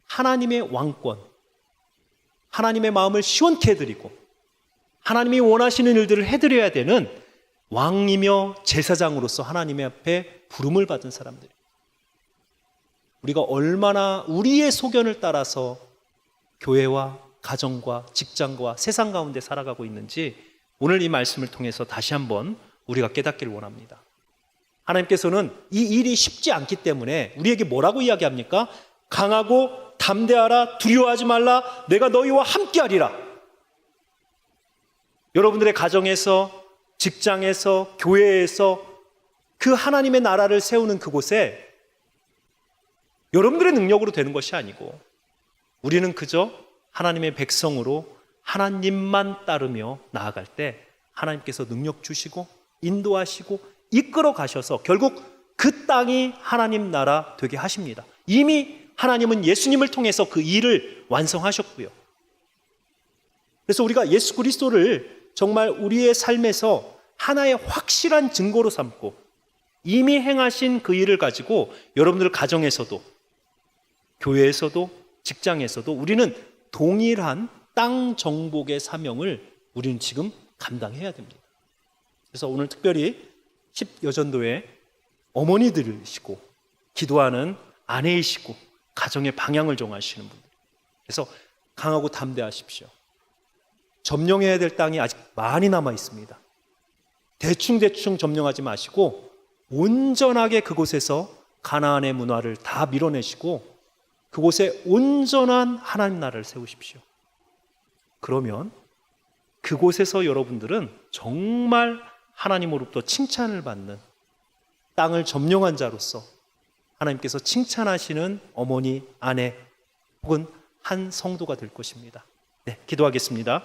하나님의 왕권, 하나님의 마음을 시원케 해드리고 하나님이 원하시는 일들을 해드려야 되는 왕이며 제사장으로서 하나님의 앞에 부름을 받은 사람들이에요. 우리가 얼마나 우리의 소견을 따라서 교회와 가정과 직장과 세상 가운데 살아가고 있는지 오늘 이 말씀을 통해서 다시 한번 우리가 깨닫기를 원합니다. 하나님께서는 이 일이 쉽지 않기 때문에 우리에게 뭐라고 이야기합니까? 강하고 담대하라, 두려워하지 말라, 내가 너희와 함께하리라. 여러분들의 가정에서, 직장에서, 교회에서 그 하나님의 나라를 세우는 그곳에 여러분들의 능력으로 되는 것이 아니고 우리는 그저 하나님의 백성으로 하나님만 따르며 나아갈 때 하나님께서 능력 주시고 인도하시고 이끌어 가셔서 결국 그 땅이 하나님 나라 되게 하십니다. 이미 하나님은 예수님을 통해서 그 일을 완성하셨고요. 그래서 우리가 예수 그리스도를 정말 우리의 삶에서 하나의 확실한 증거로 삼고 이미 행하신 그 일을 가지고 여러분들 가정에서도, 교회에서도, 직장에서도 우리는 동일한 땅 정복의 사명을 우리는 지금 감당해야 됩니다. 그래서 오늘 특별히 10여전도에 어머니들이시고 기도하는 아내이시고 가정의 방향을 정하시는 분들, 그래서 강하고 담대하십시오. 점령해야 될 땅이 아직 많이 남아 있습니다. 대충 점령하지 마시고 온전하게 그곳에서 가나안의 문화를 다 밀어내시고 그곳에 온전한 하나님 나라를 세우십시오. 그러면 그곳에서 여러분들은 정말 하나님으로부터 칭찬을 받는, 땅을 점령한 자로서 하나님께서 칭찬하시는 어머니, 아내 혹은 한 성도가 될 것입니다. 네, 기도하겠습니다.